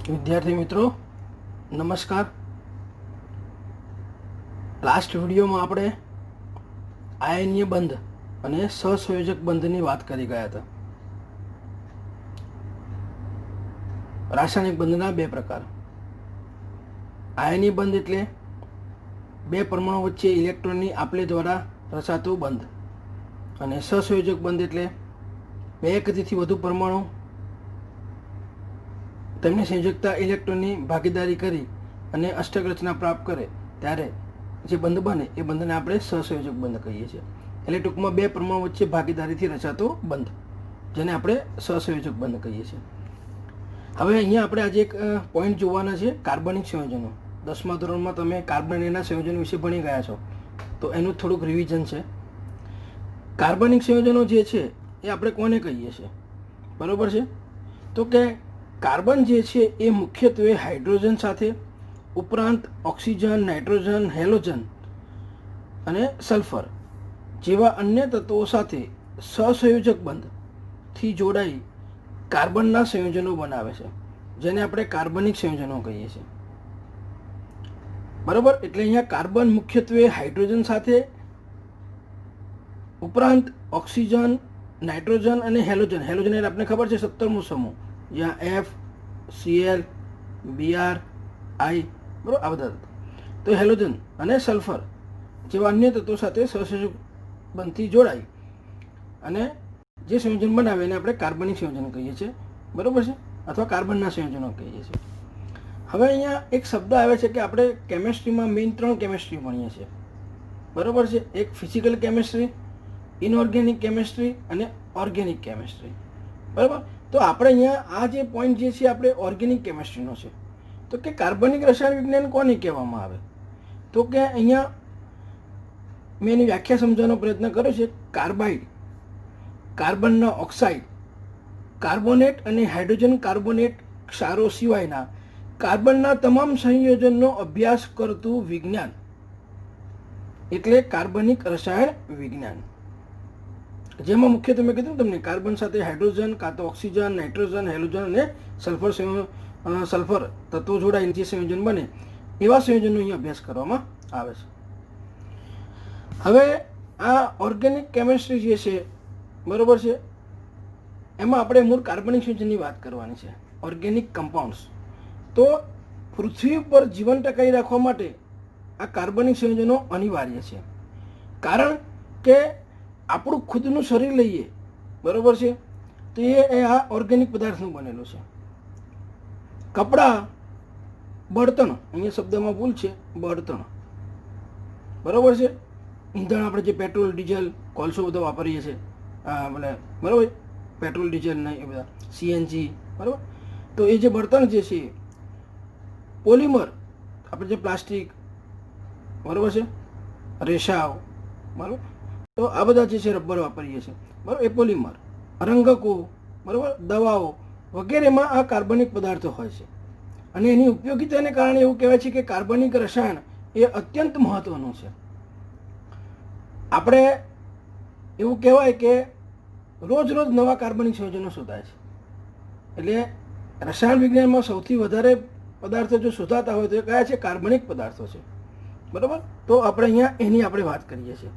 વિદ્યાર્થી મિત્રો નમસ્કાર. લાસ્ટ વિડીયોમાં આપણે આયનીય બંધ અને સહસંયોજક બંધની વાત કરી ગયા હતા. રાસાયણિક બંધના બે પ્રકાર. આયનીય બંધ એટલે બે પરમાણુ વચ્ચે ઇલેક્ટ્રોનની આપલે દ્વારા રચાતો બંધ, અને સહસંયોજક બંધ એટલે બે કે તેથી વધુ પરમાણુ તેમની સંયોજકતા ઇલેક્ટ્રોનની ભાગીદારી કરી અને અષ્ટક રચના પ્રાપ્ત કરે ત્યારે જે બંધ બને એ બંધને આપણે સહસંયોજક બંધ કહીએ છીએ. એટલે ટૂંકમાં બે પરમાણુ વચ્ચે ભાગીદારીથી રચાતો બંધ, જેને આપણે સહસંયોજક બંધ કહીએ છીએ. હવે અહીંયા આપણે આજે એક પોઈન્ટ જોવાના છે, કાર્બનિક સંયોજનો. 10મા ધોરણમાં તમે કાર્બન એના સંયોજનો વિશે ભણી ગયા છો, તો એનું થોડુંક રિવિઝન છે. કાર્બનિક સંયોજનો જે છે એ આપણે કોને કહીએ છીએ, બરાબર છે? તો કે કાર્બન જે છે એ મુખ્યત્વે હાઇડ્રોજન સાથે, ઉપરાંત ઓક્સિજન, નાઇટ્રોજન, હેલોજન અને સલ્ફર જેવા અન્ય તત્વો સાથે સહસંયોજક બંધથી જોડાઈ કાર્બનના સંયોજનો બનાવે છે, જેને આપણે કાર્બનિક સંયોજનો કહીએ છીએ, બરાબર? એટલે અહીંયા કાર્બન મુખ્યત્વે હાઇડ્રોજન સાથે, ઉપરાંત ઓક્સિજન, નાઇટ્રોજન અને હેલોજન. હેલોજન એટલે આપણે ખબર છે 17મો સમૂહ, જ્યાં F, Cl, Br, I, બરાબર, આ બધા. તો હેલોજન અને સલ્ફર જેવા અન્ય તત્વો સાથે સહસંયોજક બંધથી જોડાય અને જે સંયોજન બનાવે એને આપણે કાર્બનિક સંયોજન કહીએ છીએ, બરાબર છે? અથવા કાર્બનના સંયોજનો કહીએ છીએ. હવે અહીંયા એક શબ્દ આવે છે કે આપણે કેમેસ્ટ્રીમાં મેઇન 3 કેમેસ્ટ્રી ભણીએ છીએ, બરાબર છે? એક ફિઝિકલ કેમેસ્ટ્રી, ઇનઓર્ગેનિક કેમેસ્ટ્રી અને ઓર્ગેનિક કેમેસ્ટ્રી, બરાબર? તો આપણે અહીંયા આ જે પોઈન્ટ જે છે આપણે ઓર્ગેનિક કેમેસ્ટ્રીનો છે. તો કે કાર્બનિક રસાયણ વિજ્ઞાન કોને કહેવામાં આવે? તો કે અહીંયા મેં એની વ્યાખ્યા સમજવાનો પ્રયત્ન કર્યો છે. કાર્બાઇડ, કાર્બનના ઓક્સાઇડ, કાર્બોનેટ અને હાઇડ્રોજન કાર્બોનેટ ક્ષારો સિવાયના કાર્બનના તમામ સંયોજનનો અભ્યાસ કરતું વિજ્ઞાન એટલે કાર્બનિક રસાયણ વિજ્ઞાન, જેમાં મુખ્યત્વે મેં કીધું તમને કાર્બન સાથે હાઇડ્રોજન, કાં તો ઓક્સિજન, નાઇટ્રોજન, હેલોજન અને સલ્ફર તત્વો જોડાઈને જે સંયોજન બને એવા સંયોજનનો અહીં અભ્યાસ કરવામાં આવે છે. હવે આ ઓર્ગેનિક કેમેસ્ટ્રી જે છે, બરાબર છે, એમાં આપણે મૂળ કાર્બનિક સંયોજનની વાત કરવાની છે, ઓર્ગેનિક કમ્પાઉન્ડ્સ. તો પૃથ્વી પર જીવન ટકાવી રાખવા માટે આ કાર્બનિક સંયોજનો અનિવાર્ય છે, કારણ કે આપણું ખુદનું શરીર લઈએ, બરાબર છે, તો એ આ ઓર્ગેનિક પદાર્થનું બનેલું છે. કપડાં, બળતણ, અહીંયા શબ્દમાં ભૂલ છે, બળતણ, બરાબર છે. ઈંધણ આપણે જે પેટ્રોલ, ડીઝલ, કોલસો બધો વાપરીએ છીએ, બરાબર, પેટ્રોલ, ડીઝલ ને એ બધા, CNG, બરાબર. તો એ જે બળતણ જે છે, પોલિમર, આપણે જે પ્લાસ્ટિક, બરાબર છે, રેસાઓ, બરાબર, તો આ બધા જે છે રબર વાપરીએ છીએ, બરાબર, એ પોલિમર. રંગકો, બરાબર, દવાઓ વગેરેમાં આ કાર્બનિક પદાર્થો હોય છે, અને એની ઉપયોગિતાને કારણે એવું કહેવાય છે કે કાર્બનિક રસાયણ એ અત્યંત મહત્વનું છે. આપણે એવું કહેવાય કે રોજ રોજ નવા કાર્બનિક સંયોજનો શોધાય છે. એટલે રસાયણ વિજ્ઞાનમાં સૌથી વધારે પદાર્થો જો શોધાતા હોય તો એ કયા છે? કાર્બનિક પદાર્થો છે, બરાબર. તો આપણે અહીંયા એની આપણે વાત કરીએ છીએ.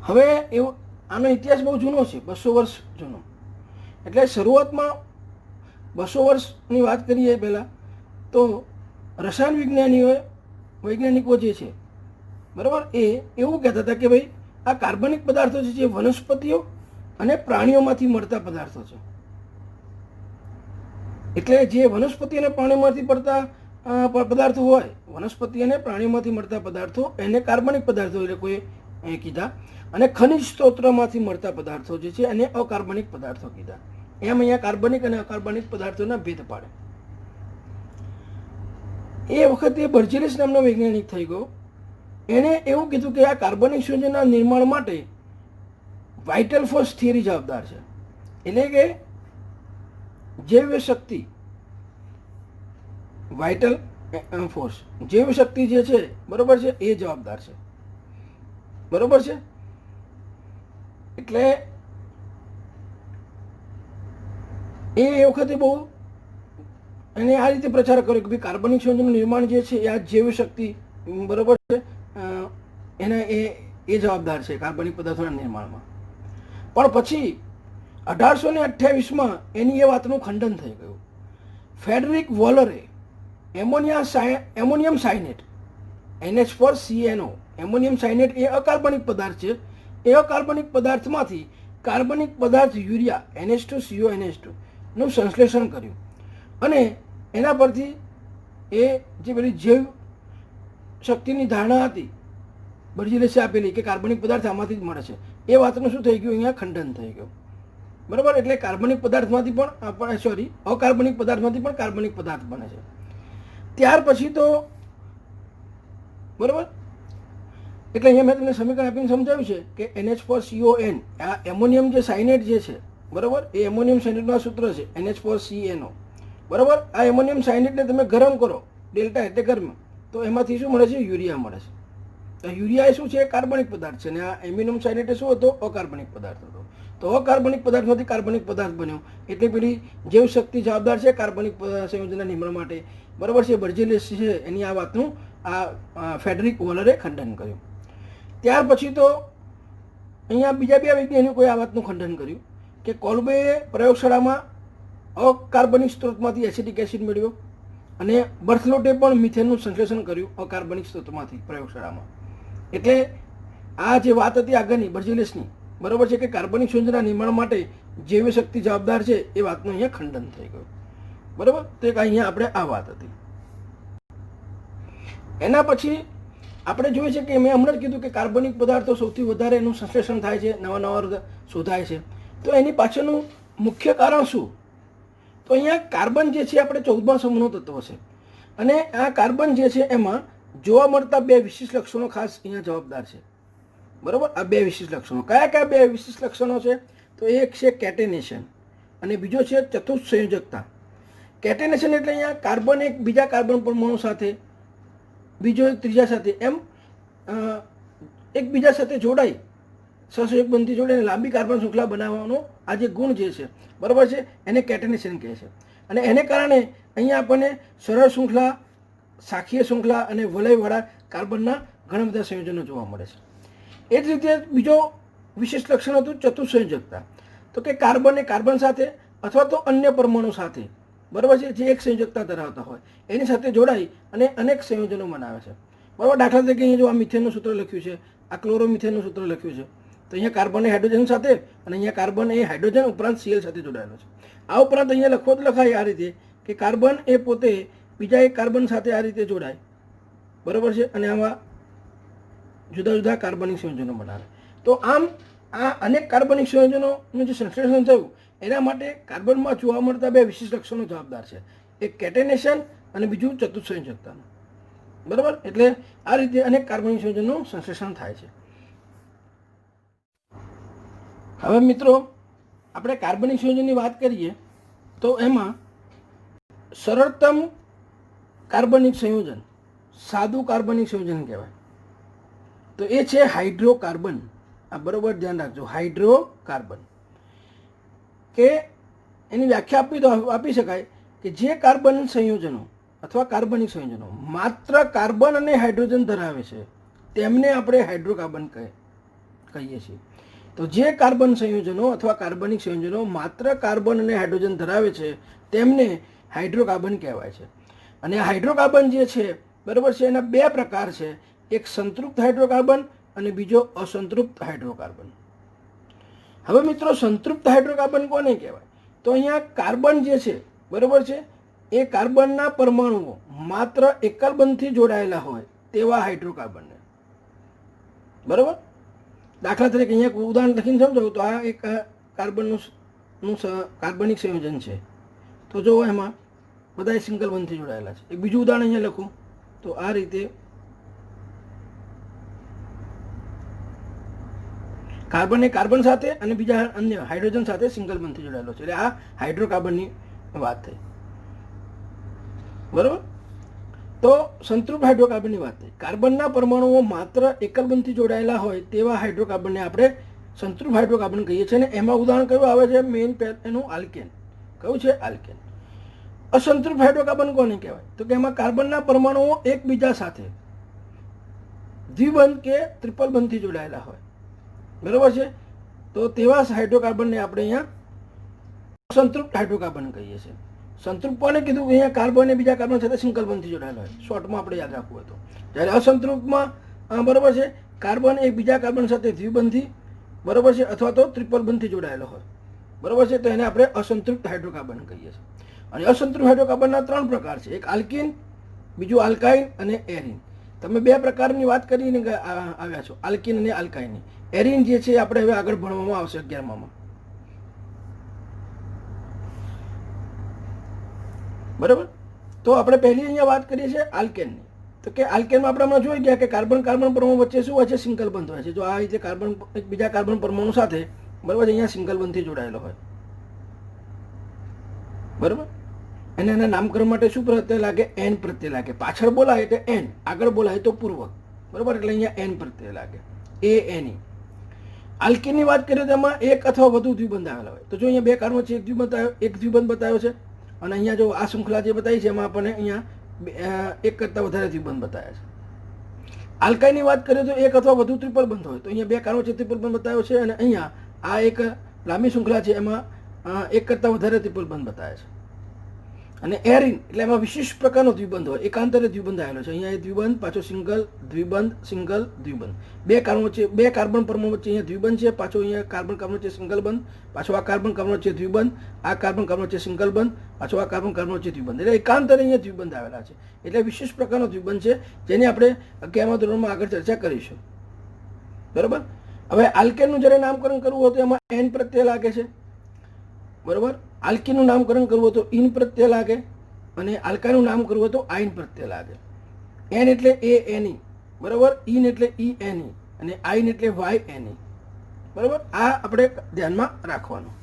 હવે એવું આનો ઇતિહાસ બહુ જૂનો છે, 200 વર્ષ જૂનો. એટલે શરૂઆતમાં 200 વર્ષની વાત કરીએ પહેલાં, તો રસાયણ વૈજ્ઞાનિકો જે છે, બરાબર, એ એવું કહેતા હતા કે ભાઈ આ કાર્બનિક પદાર્થો જે વનસ્પતિઓ અને પ્રાણીઓમાંથી મળતા પદાર્થો છે. એટલે જે વનસ્પતિ અને પ્રાણીઓમાંથી પડતા પદાર્થો હોય, વનસ્પતિ અને પ્રાણીઓમાંથી મળતા પદાર્થો એને કાર્બનિક પદાર્થો એટલે કોઈ કીધા, અને ખનિજ સ્ત્રોતમાંથી મળતા પદાર્થો જે છે એને અકાર્બનિક પદાર્થો કીધા. એમ અહીંયા કાર્બનિક અને અકાર્બનિક પદાર્થોના ભેદ પાડે. એ વખતે બર્જેલિસ નામનો વૈજ્ઞાનિક થઈ ગયો. એણે એવું કીધું કે આ કાર્બનિક સંયોજનના નિર્માણ માટે વાઇટલ ફોર્સ થિયરી જવાબદાર છે. એટલે કે જૈવ શક્તિ, વાઇટલ ફોર્સ, જૈવ શક્તિ જે છે, બરાબર છે, એ જવાબદાર છે, બરાબર છે. એટલે એ વખતે બહુ અને આ રીતે પ્રચાર કર્યો કે ભાઈ કાર્બનિક સંયોજનનું નિર્માણ જે છે એ આ જૈવ શક્તિ બરોબર છે એના એ જવાબદાર છે કાર્બનિક પદાર્થોના નિર્માણમાં. પણ પછી 1828માં એની એ વાતનું ખંડન થઈ ગયું. ફેડરિક વોલરે એમોનિયમ સાયનેટ NH4CNO એમોનિયમ સાયનેટ એ અકાર્બનિક પદાર્થ છે. એ અકાર્બનિક પદાર્થમાંથી કાર્બનિક પદાર્થ યુરિયા NH2CO NH2 નું સંશ્લેષણ કર્યું અને એના પરથી એ જે પેલી જૈવ શક્તિની ધારણા હતી બર્જીલેસે આપેલી કે કાર્બનિક પદાર્થ આમાંથી જ મળે છે, એ વાતનું શું થઈ ગયું, અહીંયા ખંડન થઈ ગયું. બરાબર. એટલે કાર્બનિક પદાર્થમાંથી પણ અકાર્બનિક પદાર્થમાંથી પણ કાર્બનિક પદાર્થ બને છે. ત્યાર પછી તો બરાબર, એટલે અહીંયા મેં તમને સમીકરણ આપીને સમજાવ્યું છે કે NH4CON આ એમોનિયમ જે સાયનેટ જે છે બરાબર, એ એમોનિયમ સાયનેટનું આ સૂત્ર છે NH4CNO બરાબર. આ એમોનિયમ સાયનેટને તમે ગરમ કરો, ડેલ્ટા એટલે ગરમ, તો એમાંથી શું મળે છે, યુરિયા મળે છે. તો યુરિયા એ શું છે, કાર્બનિક પદાર્થ છે, અને આ એમ્યુનિયમ સાયનેટ શું હતો, અકાર્બનિક પદાર્થ હતો. તો અકાર્બનિક પદાર્થમાંથી કાર્બનિક પદાર્થ બન્યો, એટલે પેલી જૈવ શક્તિ જવાબદાર છે કાર્બનિક સંયોજનના નિર્માણ માટે બરાબર છે. બર્જીલેસ છે એની આ વાતનું આ ફેડરિક વોલરે ખંડન કર્યું. ત્યાર પછી તો અહીંયા બીજા બે વૈજ્ઞાનિકોએ આ વાતનું ખંડન કર્યું કે કોલ્બેએ પ્રયોગશાળામાં અકાર્બનિક સ્ત્રોતમાંથી એસિટિક એસિડ મેળવ્યો અને બર્થલોટે પણ મિથેનનું સંશ્લેષણ કર્યું અકાર્બનિક સ્ત્રોતમાંથી પ્રયોગશાળામાં. એટલે આ જે વાત હતી આગળની બર્જીલેસની બરાબર છે કે કાર્બનિક સંયોજનના નિર્માણ માટે જૈવ શક્તિ જવાબદાર છે, એ વાતનું અહીંયા ખંડન થઈ ગયું બરાબર. તો એક અહીંયા આપણે આ વાત હતી. એના પછી આપણે જોઈએ છે કે મેં હમણાં જ કીધું કે કાર્બનિક પદાર્થો સૌથી વધારે એનું સંશ્લેષણ થાય છે, નવા નવા શોધાય છે. તો એની પાછળનું મુખ્ય કારણ શું, તો અહીંયા કાર્બન જે છે આપણે 14મા સમૂહનું તત્વ છે, અને આ કાર્બન જે છે એમાં જોવા મળતા બે વિશિષ્ટ લક્ષણો ખાસ અહીંયા જવાબદાર છે બરાબર. આ બે વિશિષ્ટ લક્ષણો કયા કયા બે વિશિષ્ટ લક્ષણો છે, તો એક છે કેટેનેશન અને બીજો છે ચતુર્થ સંયોજકતા. કેટેનેશન એટલે અહીંયા કાર્બન એક બીજા કાર્બન પરમાણુ સાથે, બીજો એક ત્રીજા સાથે, એમ એકબીજા સાથે જોડાઈ સહસંયોગ બંધથી જોડાઈને લાંબી કાર્બન શૃંખલા બનાવવાનો આ જે ગુણ જે છે બરાબર છે, એને કેટેનેશન કહે છે. અને એને કારણે અહીંયા આપણને સરળ શૃંખલા, શાખીય શૃંખલા અને વલયવાળા કાર્બનના ઘણા બધા સંયોજનો જોવા મળે છે. એ જ રીતે બીજો વિશેષ લક્ષણ હતું ચતુઃસંયોજકતા. તો કે કાર્બન એ કાર્બન સાથે અથવા તો અન્ય પરમાણુ સાથે બરાબર છે જે એક સંયોજકતા ધરાવતા હોય એની સાથે જોડાઈ અને અનેક સંયોજનો બનાવે છે બરાબર. દાખલા તરીકે અહીંયા જો આ મિથેનનું સૂત્ર લખ્યું છે, આ ક્લોરોમિથેનનું સૂત્ર લખ્યું છે, તો અહીંયા કાર્બન એ હાઇડ્રોજન સાથે અને અહીંયા કાર્બન એ હાઇડ્રોજન ઉપરાંત Cl સાથે જોડાયેલો છે. આ ઉપરાંત અહીંયા લખવો તો લખાય આ રીતે કે કાર્બન એ પોતે બીજા એક કાર્બન સાથે આ રીતે જોડાય બરાબર છે, અને આમાં જુદા જુદા કાર્બનિક સંયોજનો બનાવે. તો આમ આ અનેક કાર્બનિક સંયોજનોનું જે સંશ્લેષણ થયું એના માટે કાર્બનમાં જોવા મળતા બે વિશિષ્ટ લક્ષણો જવાબદાર છે, એક કેટેનેશન અને બીજું ચતુઃસંયોજકતાનું બરાબર. એટલે આ રીતે અનેક કાર્બનિક સંયોજનનું સંશ્લેષણ થાય છે. હવે મિત્રો આપણે કાર્બનિક સંયોજનની વાત કરીએ તો એમાં સરળતમ કાર્બનિક સંયોજન, સાદું કાર્બનિક સંયોજન કહેવાય, તો એ છે હાઇડ્રોકાર્બન. આ બરોબર ધ્યાન રાખજો, હાઇડ્રોકાર્બન. કે એની વ્યાખ્યા આપી તો આપી શકાય કે જે કાર્બન સંયોજનો અથવા કાર્બનિક સંયોજનો માત્ર કાર્બન અને હાઇડ્રોજન ધરાવે છે તેમને આપણે હાઇડ્રોકાર્બન કહીએ છીએ. તો જે કાર્બન સંયોજનો અથવા કાર્બનિક સંયોજનો માત્ર કાર્બન અને હાઇડ્રોજન ધરાવે છે તેમને હાઇડ્રોકાર્બન કહેવાય છે. અને આ હાઇડ્રોકાર્બન જે છે બરાબર છે એના બે પ્રકાર છે, એક સંતૃપ્ત હાઇડ્રોકાર્બન અને બીજો અસંતૃપ્ત હાઇડ્રોકાર્બન. હવે મિત્રો સંતૃપ્ત હાઇડ્રોકાર્બન કોને કહેવાય, તો અહીંયા કાર્બન જે છે બરાબર છે એ કાર્બનના પરમાણુઓ માત્ર એકલ બંધથી જોડાયેલા હોય તેવા હાઇડ્રોકાર્બનને બરાબર. દાખલા તરીકે અહીંયા એક ઉદાહરણ લખીને સમજાવું તો આ એક કાર્બનનું કાર્બનિક સંયોજન છે, તો જો એમાં બધા સિંગલ બંધથી જોડાયેલા છે. એક બીજું ઉદાહરણ અહીંયા લખું તો આ રીતે કાર્બન એ કાર્બન સાથે અને બીજા અન્ય હાઇડ્રોજન સાથે સિંગલ બંધથી જોડાયેલો છે. એટલે આ હાઇડ્રોકાર્બનની વાત થઈ બરાબર. તો સંતૃપ્ત હાઇડ્રોકાર્બનની વાત થઈ. કાર્બનના પરમાણુઓ માત્ર એકલ બંધથી જોડાયેલા હોય તેવા હાઇડ્રોકાર્બનને આપણે સંતૃપ્ત હાઇડ્રોકાર્બન કહીએ છીએ. અને એમાં ઉદાહરણ કયું આવે છે, મેઇન એનું આલ્કેન. કયું છે? આલ્કેન. અસંતૃપ્ત હાઇડ્રોકાર્બન કોને કહેવાય? તો કે એમાં કાર્બનના પરમાણુઓ એકબીજા સાથે દ્વિબંધ કે ત્રિપલ બંધથી જોડાયેલા હોય, બરાબર છે. તો તેવા હાઇડ્રોકાર્બનને આપણે અહીંયા અસંતૃપ્ત હાઇડ્રોકાર્બન કહીએ છીએ. સંતૃપ્ત કોને કીધું? કે અહીંયા કાર્બન અને બીજા કાર્બન સાથે સિંગલ બંધથી જોડાયેલા હોય, શોર્ટમાં આપણે યાદ રાખવું હોય તો. જ્યારે અસંતૃપ્તમાં બરાબર છે, કાર્બન એક બીજા કાર્બન સાથે દ્વિબંધી, બરાબર છે, અથવા તો ત્રિપલ બંધથી જોડાયેલો હોય, બરાબર છે. તો એને આપણે અસંતૃપ્ત હાઇડ્રોકાર્બન કહીએ છીએ. અને અસંતૃપ્ત હાઇડ્રોકાર્બનના 3 પ્રકાર છે, એક આલ્કીન, બીજું આલ્કાઇન અને એરિન. તમે 2 પ્રકારની વાત કરીને આવ્યા છો, આલ્કીન અને આલ્કાઇનની. એરિન જે છે આપણે હવે આગળ ભણવામાં આવશે 11માં. બરાબર. તો આપણે પહેલી અહીંયા વાત કરીએ છીએ આલ્કેનની. તો કે આલ્કેનમાં આપણે હમણાં જોઈ ગયા કે કાર્બન કાર્બન પરમાણુ વચ્ચે શું હોય છે? સિંગલ બંધ હોય છે. જો આ રીતે કાર્બન એક બીજા કાર્બન પરમાણુ સાથે, બરાબર છે, અહીંયા સિંગલ બંધથી જોડાયેલો હોય, બરાબર. અને એના નામકરણ માટે શું પ્રત્યય લાગે? એન પ્રત્યય લાગે. પાછળ બોલાય એટલે એન, આગળ બોલાય તો પૂર્વક, બરાબર. એટલે અહીંયા એન પ્રત્યય લાગે, એ એની. આલ્કીનની વાત કરીએ તો એમાં એક અથવા વધુ દ્વિબંધ આવેલા હોય. તો જો અહીંયા 2 કાર્બન છે, એક દ્વિબંધ બતાવ્યો છે, અને અહીંયા જો આ શૃંખલા જે બતાવી છે એમાં આપણને અહીંયા એક કરતાં વધારે દ્વિબંધ બતાવ્યા છે. આલ્કાઇનની વાત કરીએ તો એક અથવા વધુ ત્રિપલ બંધ હોય. તો અહીંયા 2 કાર્બન છે, ત્રિપલ બંધ બતાવ્યો છે, અને અહીંયા આ એક લાંબી શૃંખલા છે, એમાં એક કરતાં વધારે ત્રિપલ બંધ બતાવ્યા છે. અને એરિન એટલે એમાં વિશિષ્ટ પ્રકારનો દ્વિબંધ હોય, એકાંતરે દ્વિબંધ આવેલો છે. અહીંયા દ્વિબંધ, પાછો સિંગલ, દ્વિબંધ, સિંગલ, દ્વિબંધ. 2 કાર્બન વચ્ચે, 2 કાર્બન પરમાણુ વચ્ચે અહીંયા દ્વિબંધ છે, પાછો અહીંયા કાર્બન કાર્બન વચ્ચે સિંગલ બંધ, પાછો આ કાર્બન કાર્બન વચ્ચે દ્વિબંધ, આ કાર્બન કાર્બન વચ્ચે સિંગલ બંધ, પાછો આ કાર્બન કાર્બન વચ્ચે દ્વિબંધ. એટલે એકાંતરે અહીંયા દ્વિબંધ આવેલા છે. એટલે વિશિષ્ટ પ્રકારનો દ્વિબંધ છે, જેની આપણે 11મા ધોરણમાં આગળ ચર્ચા કરીશું, બરાબર. હવે આલ્કેનનું જ્યારે નામકરણ કરવું હોય તો એમાં એન પ્રત્યય લાગે છે, બરાબર. આલ્કીનનું નામકરણ કરવું હોય તો ઇન પ્રત્યય લાગે, અને આલ્કાઇનનું નામ કરવું હોય તો આઇન પ્રત્યય લાગે. એન એટલે એ એની, બરાબર. ઇન એટલે ઈ એની, અને આઇન એટલે વાય એની, બરાબર. આ આપણે ધ્યાનમાં રાખવાનું.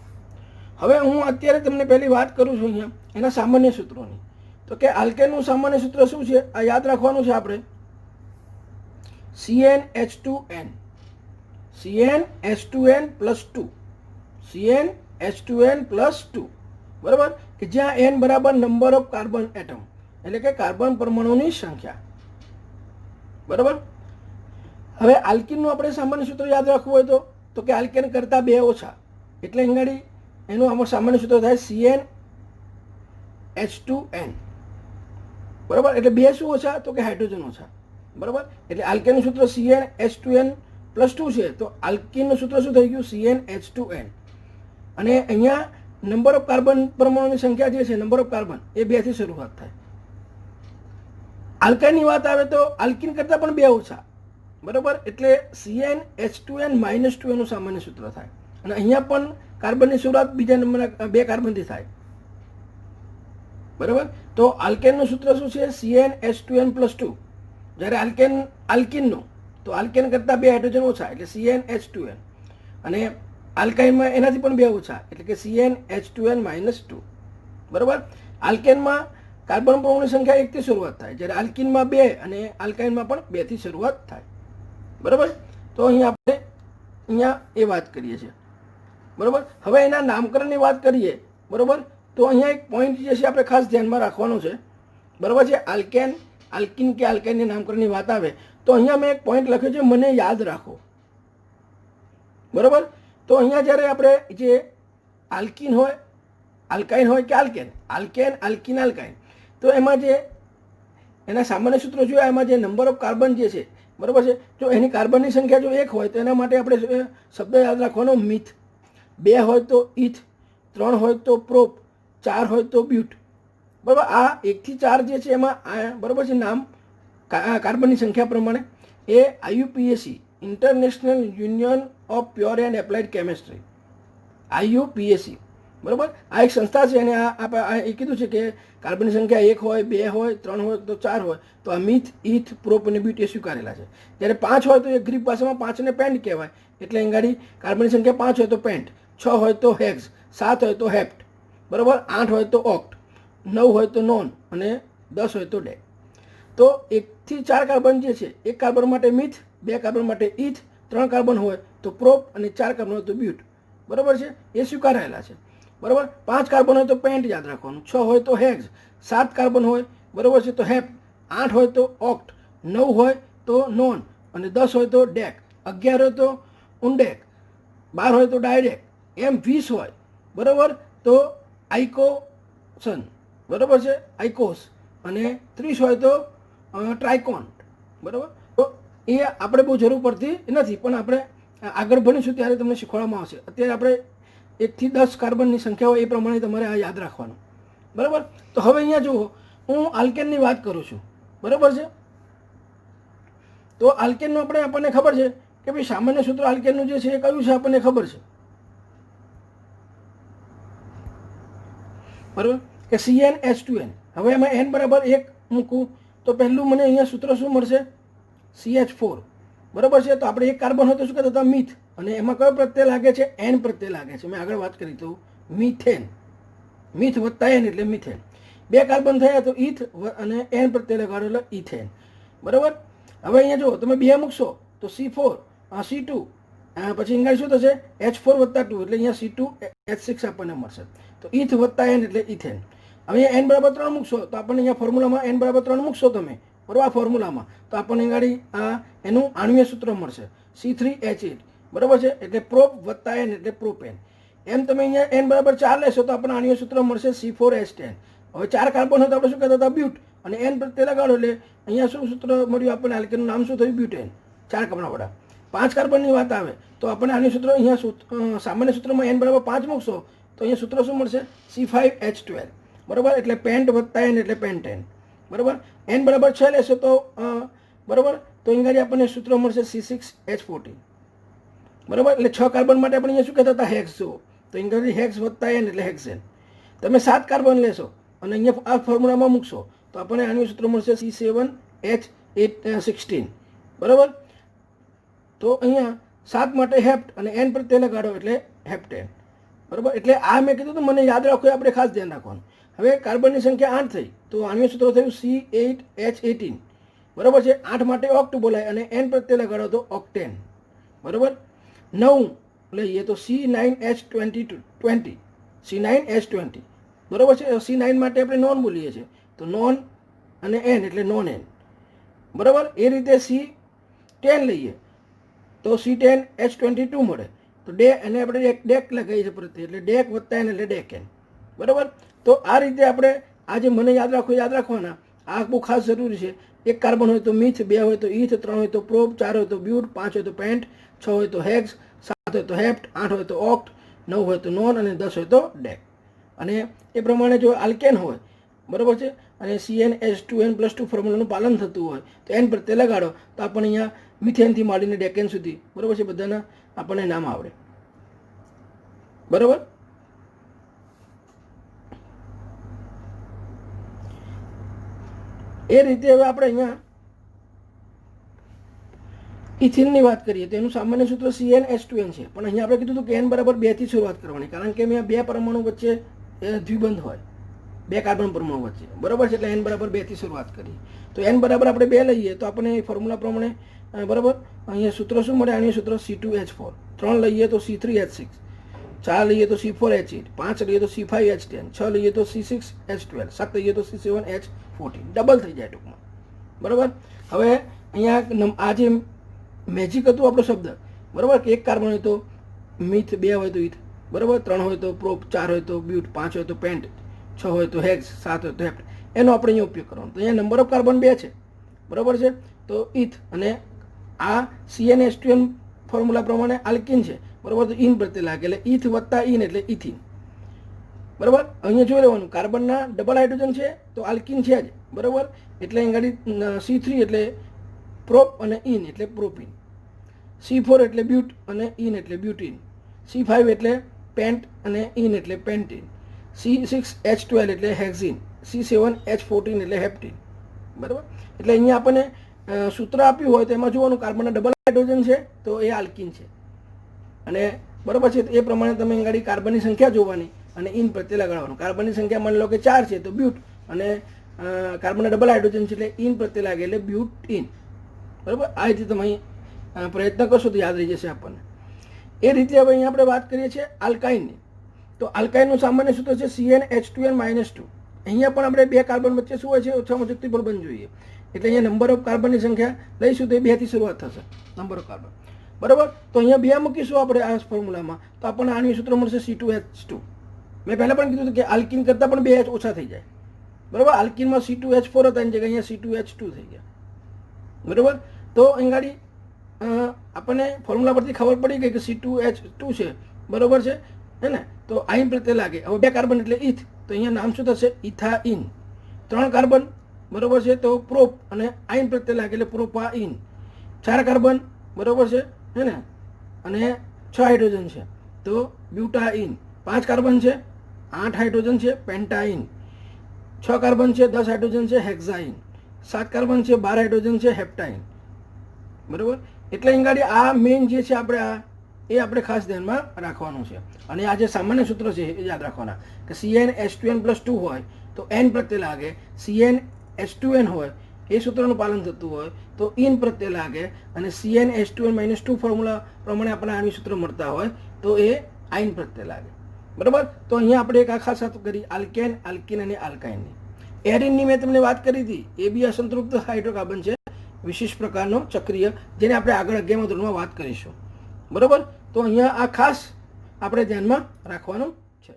હવે હું અત્યારે તમને પહેલી વાત કરું છું અહીંયા એના સામાન્ય સૂત્રોની. તો કે આલ્કેનનું સામાન્ય સૂત્ર શું છે? આ યાદ રાખવાનું છે આપણે. CnH2n, CnH2n + 2, CnH2n + 2, બરાબર. કે જ્યાં n બરાબર નંબર ઓફ કાર્બન એટમ, એટલે કે કાર્બન પરમાણુની સંખ્યા, બરાબર. હવે આલ્કીનનું આપણે સામાન્ય સૂત્ર યાદ રાખવું હોય તો કે આલ્કેન કરતાં 2 ઓછા, એટલે અંગાડી એનું આમાં સામાન્ય સૂત્ર થાય CnH2n, બરાબર. એટલે 2 શું ઓછા? તો કે હાઇડ્રોજન ઓછા, બરાબર. એટલે આલ્કેનનું સૂત્ર CnH2n + 2 છે, તો આલ્કીનનું સૂત્ર શું થઈ ગયું? CnH2n. અને અહીંયા નંબર ઓફ કાર્બન પરમાણુની સંખ્યા જે છે, નંબર ઓફ કાર્બન, એ 2 થી શરૂઆત થાય. આલ્કાઇનની વાત આવે તો આલ્કીન કરતાં પણ 2 ઓછા, બરાબર. એટલે CnH2n - 2 એનું સામાન્ય સૂત્ર થાય. અને અહીંયા પણ કાર્બનની શરૂઆત બીજા નંબરના 2 કાર્બનથી થાય, બરાબર. તો આલ્કેનનું સૂત્ર શું છે? CnH2n + 2. જ્યારે આલ્કીનનું તો આલ્કેન કરતાં 2 હાઇડ્રોજન ઓછા, એટલે CnH2n. અને આલ્કાઇનમાં એનાથી પણ 2 ઓછા, એટલે કે CnH2n - 2, બરાબર. આલ્કેનમાં કાર્બન પરમાણુની સંખ્યા 1 થી શરૂઆત થાય, જ્યારે આલ્કીનમાં 2 અને આલ્કાઇનમાં પણ 2 થી શરૂઆત થાય, બરાબર. તો અહીંયા આપણે એ વાત કરીએ છીએ, બરાબર. હવે એના નામકરણની વાત કરીએ, બરાબર. તો અહીંયા એક પોઈન્ટ જે છે આપણે ખાસ ધ્યાનમાં રાખવાનો છે, બરાબર છે. આલ્કીન કે આલ્કાઇનની નામકરણની વાત આવે તો અહીંયા મેં એક પોઈન્ટ લખ્યો છે, મને યાદ રાખો, બરાબર. તો અહીંયા જ્યારે આપણે જે આલ્કીન હોય, આલ્કાઇન હોય કે આલ્કેન, આલ્કીન, આલ્કાઇન, તો એમાં જે એના સામાન્ય સૂત્રો જોયા, એમાં જે નંબર ઓફ કાર્બન જે છે, બરાબર છે, જો એની કાર્બનની સંખ્યા જો 1 હોય તો એના માટે આપણે શબ્દ યાદ રાખવાનો મિથ, 2 હોય તો ઇથ, 3 હોય તો પ્રોપ, 4 હોય તો બ્યુટ, બરાબર. આ 1 થી 4 જે છે એમાં, બરાબર છે, નામ કાર્બનની સંખ્યા પ્રમાણે એ IUPAC, international union of pure and applied chemistry, IUPAC, બરાબર. આ એક સંસ્થા છે, અને એ કીધું છે કે કાર્બનની સંખ્યા 1 હોય, 2 હોય, 3 હોય તો 4 હોય તો આ મિથ, ઇથ, પ્રોપ અને બ્યુટ એ સ્વીકારેલા છે. જ્યારે 5 હોય તો એ ગ્રીક ભાષામાં 5ને પેન્ટ કહેવાય, એટલે અંગાડી કાર્બનની સંખ્યા 5 હોય તો પેન્ટ, 6 હોય તો હેક્સ, 7 હોય તો હેપ્ટ, બરાબર. 8 હોય તો ઓક્ટ, 9 હોય તો નોન, અને 10 હોય તો ડેક. તો 1 થી 4 કાર્બન જે છે, 1 કાર્બન માટે મિથ, 2 કાર્બન માટે ઇથ, 3 કાર્બન હોય તો પ્રોપ, અને 4 કાર્બન હોય તો બ્યુટ, બરાબર છે, એ સ્વીકારાયેલા છે. બરાબર. 5 કાર્બન હોય તો પેન્ટ યાદ રાખવાનું, 6 હોય તો હેક્સ, 7 કાર્બન હોય બરાબર છે તો હેપ્ટ, 8 હોય તો ઓક્ટ, 9 હોય તો નોન, અને 10 હોય તો ડેક, 11 હોય તો ઉન્ડેક, 12 હોય તો ડાયરેક, એમ 20 હોય બરાબર તો આઇકોસન બરાબર છે, આઇકોસ, અને 30 હોય તો ટ્રાયકોન બરાબર. તો એ આપણે બહુ જરૂર પડતી નથી, પણ આપણે આગળ ભણીશું ત્યારે તમને શીખવાડવામાં આવશે. અત્યારે આપણે 1 થી 10 કાર્બનની સંખ્યા હોય એ પ્રમાણે તમારે આ યાદ રાખવાનું બરાબર. તો હવે અહીંયા જુઓ, હું આલ્કેનની વાત કરું છું બરાબર છે. તો આલ્કેનનું આપણને ખબર છે કે ભાઈ સામાન્ય સૂત્ર આલ્કેનનું જે છે એ કયું છે આપણને ખબર છે બરાબર, કે CnH2n. હવે એમાં n બરાબર 1 મૂકું તો પહેલું મને અહીંયા સૂત્ર શું મળશે, CH4 બરાબર છે. તો આપણે એક કાર્બન હોય તો શું કહેતા હતા, મીથ, અને એમાં કયો પ્રત્યય લાગે છે, n પ્રત્યય લાગે છે. મેં આગળ વાત કરી તો મીથેન, મીથ વત્તા n એટલે મીથેન. 2 કાર્બન થયા તો ઈથ અને n પ્રત્યય લગાડો એટલે ઇથેન બરાબર. હવે અહીંયા જો તમે 2 મૂકશો તો C4 C2 પછી અહીંયા શું થશે, H4 વત્તા 2 એટલે અહીંયા C2H6 આપણને મળશે. તો ઈથ વત્તા n એટલે ઇથેન. હવે અહીંયા n બરાબર 3 મૂકશો તો આપણને અહીંયા ફોર્મ્યુલામાં n બરાબર 3 મૂકશો તમે બરાબર આ ફોર્મ્યુલામાં, તો આપણને અહીંયા એનું આણ્વીય સૂત્ર મળશે C3H8 બરાબર છે, એટલે પ્રોપ વત્તા n એટલે પ્રોપેન. એમ તમે અહીંયા n બરાબર 4 લેશો તો આપણને આણ્વીય સૂત્ર મળશે C4H10. હવે 4 કાર્બન હોય તો આપણે શું કહેતા હતા, બ્યુટ, અને n પ્રત્યય લગાડો એટલે અહીંયા શું સૂત્ર મળ્યું આપણને, આલ્કેનનું નામ શું થયું, બ્યુટેન, 4 કાર્બનવાળા. 5 કાર્બનની વાત આવે તો આપણને આની સૂત્ર અહીંયા સામાન્ય સૂત્રમાં n બરાબર 5 મૂકશો તો અહીંયા સૂત્ર શું મળશે, C5H12 બરાબર, એટલે પેન્ટ વત્તા n એટલે પેન્ટેન બરાબર. n બરાબર 6 લેશો તો બરાબર, તો અહીંયા આપણને સૂત્ર મળશે C6H14 બરાબર. એટલે 6 કાર્બન માટે આપણે અહીંયા શું કહેતા હતા, હેક્સ. જુઓ તો અહીંયા હેક્સ વત્તા n એટલે હેક્સેન. તમે 7 કાર્બન લેશો અને અહીંયા આ ફોર્મ્યુલામાં મૂકશો તો આપણને આનું સૂત્ર મળશે C7H16 બરાબર. તો અહીંયા 7 માટે હેપ્ટ અને n પ્રત્યય લગાડો એટલે હેપ્ટેન બરાબર. એટલે આ મેં કીધું તો મને યાદ રાખવું, આપણે ખાસ ધ્યાન રાખવાનું. હવે કાર્બનની સંખ્યા 8 થઈ તો આનું સૂત્ર થયું C8H18 બરાબર છે. 8 માટે ઓક્ટ બોલાય અને n પ્રત્યય લગાડો તો ઓક્ટેન બરાબર. 9 લઈએ તો C9H20 C9H20 બરાબર છે. C9 માટે આપણે નોન બોલીએ છીએ તો નોન અને n એટલે નોન n બરાબર. એ રીતે C10 લઈએ તો C10H22 મળે તો અને આપણે એક ડેક લગાવીએ છીએ પ્રત્યે એટલે ડેક વત્તા n એટલે ડેકેન બરાબર. તો આ રીતે આપણે આ જે મને યાદ રાખવાના આ બહુ ખાસ જરૂરી છે. 1 કાર્બન હોય તો મિથ, 2 હોય તો ઈથ, 3 હોય તો પ્રોપ, 4 હોય તો બ્યુટ, 5 હોય તો પેન્ટ, 6 હોય તો હેક્સ, 7 હોય તો હેપ્ટ, 8 હોય તો ઓક્ટ, 9 હોય તો નોન અને 10 હોય તો ડેક. અને એ પ્રમાણે જો આલ્કેન હોય બરાબર છે અને CnH2n+2 ફોર્મ્યુલાનું પાલન થતું હોય તો n પ્રત્યય લગાડો તો આપણને અહીંયા મિથેનથી માંડીને ડેકેન સુધી બરાબર છે બધાના આપણને નામ આવડે બરાબર. એ રીતે હવે આપણે અહીંયા ઇથિનની વાત કરીએ તો એનું સામાન્ય સૂત્ર CnH2n છે, પણ અહીંયા આપણે કીધું હતું કે n બરાબર 2 થી શરૂઆત કરવાની, કારણ કે અહીંયા 2 પરમાણુ વચ્ચે દ્વિબંધ હોય, 2 કાર્બન પરમાણુ વચ્ચે બરાબર છે. એટલે n બરાબર 2 થી શરૂઆત કરીએ તો n બરાબર આપણે 2 લઈએ તો આપણે ફોર્મ્યુલા પ્રમાણે બરાબર અહીંયા સૂત્ર શું મળે, આનું સૂત્ર C2H4. 3 લઈએ તો C3H6, 4 લઈએ તો C4H8, 5 લઈએ તો C5H10, 6 લઈએ તો C6H12, 7 લઈએ તો C7H14. ડબલ થઈ જાય ટૂંકમાં બરાબર. હવે અહીંયા આ જે મેજિક હતું આપણો શબ્દ બરાબર, કે 1 કાર્બન હોય તો મિથ, 2 હોય તો ઈથ બરાબર, 3 હોય તો પ્રોપ, 4 હોય તો બ્યુટ, 5 હોય તો પેન્ટ, 6 હોય તો હેક્સ, 7 હોય તો હેપ્ટ. એનો આપણે અહીંયા ઉપયોગ કરવાનો. તો અહીંયા નંબર ઓફ કાર્બન 2 છે બરાબર છે. તો ઈથ અને આ CnH2n ફોર્મ્યુલા પ્રમાણે આલ્કિન છે બરાબર, તો ઇન પ્રત્યે લાગે એટલે ઈથ વત્તા ઇન એટલે ઇથિન બરાબર. અહીંયા જોઈ લેવાનું કાર્બનના ડબલ હાઇડ્રોજન છે તો આલ્કિન છે જ બરાબર. એટલે અહીંયા C3 એટલે પ્રોપ અને ઇન એટલે પ્રોપિન, C4 એટલે બ્યુટ અને ઇન એટલે બ્યુટિન, C5 એટલે પેન્ટ અને ઇન એટલે પેન્ટિન, C6H12 એટલે હેક્ઝિન, C7H14 એટલે હેપ્ટિન બરાબર. એટલે અહીંયા આપણને સૂત્ર આપ્યું હોય તો એમાં જોવાનું કાર્બનના ડબલ હાઇડ્રોજન છે તો એ આલ્કિન છે અને બરાબર છે. એ પ્રમાણે તમે અહીંયા કાર્બનની સંખ્યા જોવાની અને ઇન પ્રત્યે લગાડવાનું. કાર્બનની સંખ્યા માની લો કે 4 છે તો બ્યુટ, અને કાર્બનના ડબલ હાઇડ્રોજન છે એટલે ઇન પ્રત્યે લાગે એટલે બ્યુટ ઇન બરાબર. આ રીતે તમે પ્રયત્ન કરશો તો યાદ રહી જશે આપણને. એ રીતે હવે અહીંયા આપણે વાત કરીએ છીએ આલ્કાઇનની. તો આલ્કાઇનનું સામાન્ય સૂત્ર છે CnH2n-2. અહીંયા પણ આપણે બે કાર્બન વચ્ચે શું હોય છે, ઓછામાં ઓછું ત્રિપલ બંધ જોઈએ. એટલે અહીંયા નંબર ઓફ કાર્બનની સંખ્યા લઈશું તો એ 2 થી શરૂઆત થશે, નંબર ઓફ કાર્બન. બરાબર. તો અહીંયા 2 મૂકીશું આપણે આ ફોર્મ્યુલામાં, તો આપણને આનું સૂત્ર મળશે C2H2. મેં પહેલાં પણ કીધું હતું કે આલ્કિન કરતાં પણ 2 H ઓછા થઈ જાય. બરાબર. આલ્કિનમાં C2H4 હતા, એની જગ્યાએ અહીંયા C2H2 થઈ ગયા. બરાબર. તો અહીં આપણને ફોર્મ્યુલા પરથી ખબર પડી ગઈ કે C2H2 છે. બરાબર છે, હે ને. તો આઈન પ્રત્યે લાગે. હવે 2 કાર્બન એટલે ઇથ, તો અહીંયા નામ શું થશે, ઇથાઇન. 3 કાર્બન, બરાબર છે, તો પ્રોપ, અને આઈન પ્રત્યે લાગે એટલે પ્રોપાઇન. 4 કાર્બન, બરાબર છે, હે ને, અને 6 હાઇડ્રોજન છે તો બ્યુટાઇન. 5 કાર્બન છે, 8 હાઇડ્રોજન છે, પેન્ટાઇન. 6 કાર્બન છે, 10 હાઇડ્રોજન છે, હેક્ઝાઇન. 7 કાર્બન છે, 12 હાઇડ્રોજન છે, હેપ્ટાઇન. બરાબર. એટલે અહીં આ મેઇન જે છે આપણે આ એ આપણે ખાસ ધ્યાનમાં રાખવાનું છે. અને આ જે સામાન્ય સૂત્ર છે એ યાદ રાખવાના કે CnH2n+2 હોય તો n પ્રત્યે લાગે, CnH2n હોય એ સૂત્રનું પાલન થતું હોય તો ઇન પ્રત્યે લાગે, અને CnH2n-2 ફોર્મ્યુલા પ્રમાણે આપણને આની સૂત્ર મળતા હોય તો એ આઈન પ્રત્યે લાગે. બરાબર. તો અહીંયા આપણે એક આ ખાસ વાત કરી આલ્કેન, આલ્કિન અને આલ્કાઇનની. એરિનની મેં તમને વાત કરી હતી, એ બી અસંતૃપ્ત હાઇડ્રોકાર્બન છે, વિશેષ પ્રકારનો ચક્રીય, જેને આપણે આગળ 11મા ધોરણમાં વાત કરીશું. બરાબર. તો અહીંયા આ ખાસ આપણે ધ્યાનમાં રાખવાનું છે.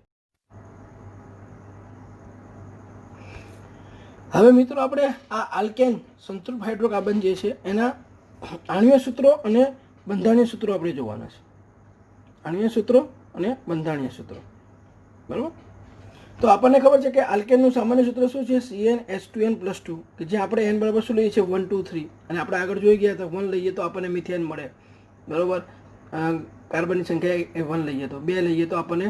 હવે મિત્રો આપણે આ આલ્કેન સંતૃપ્ત હાઇડ્રોકાર્બન જે છે એના આણ્વીય સૂત્રો અને બંધારણીય સૂત્રો આપણે જોવાના છે. આણ્વીય સૂત્રો અને બંધારણીય સૂત્રો. બરાબર. તો આપણને ખબર છે કે આલ્કેનનું સામાન્ય સૂત્ર શું છે, CnH2n+2, કે જે આપણે n બરાબર શું લઈએ છીએ, 1 2 3, અને આપણે આગળ જોઈ ગયા તો 1 લઈએ તો આપણને મિથેન મળે. બરાબર. કાર્બનની સંખ્યા 1 લઈએ તો, 2 લઈએ તો આપણને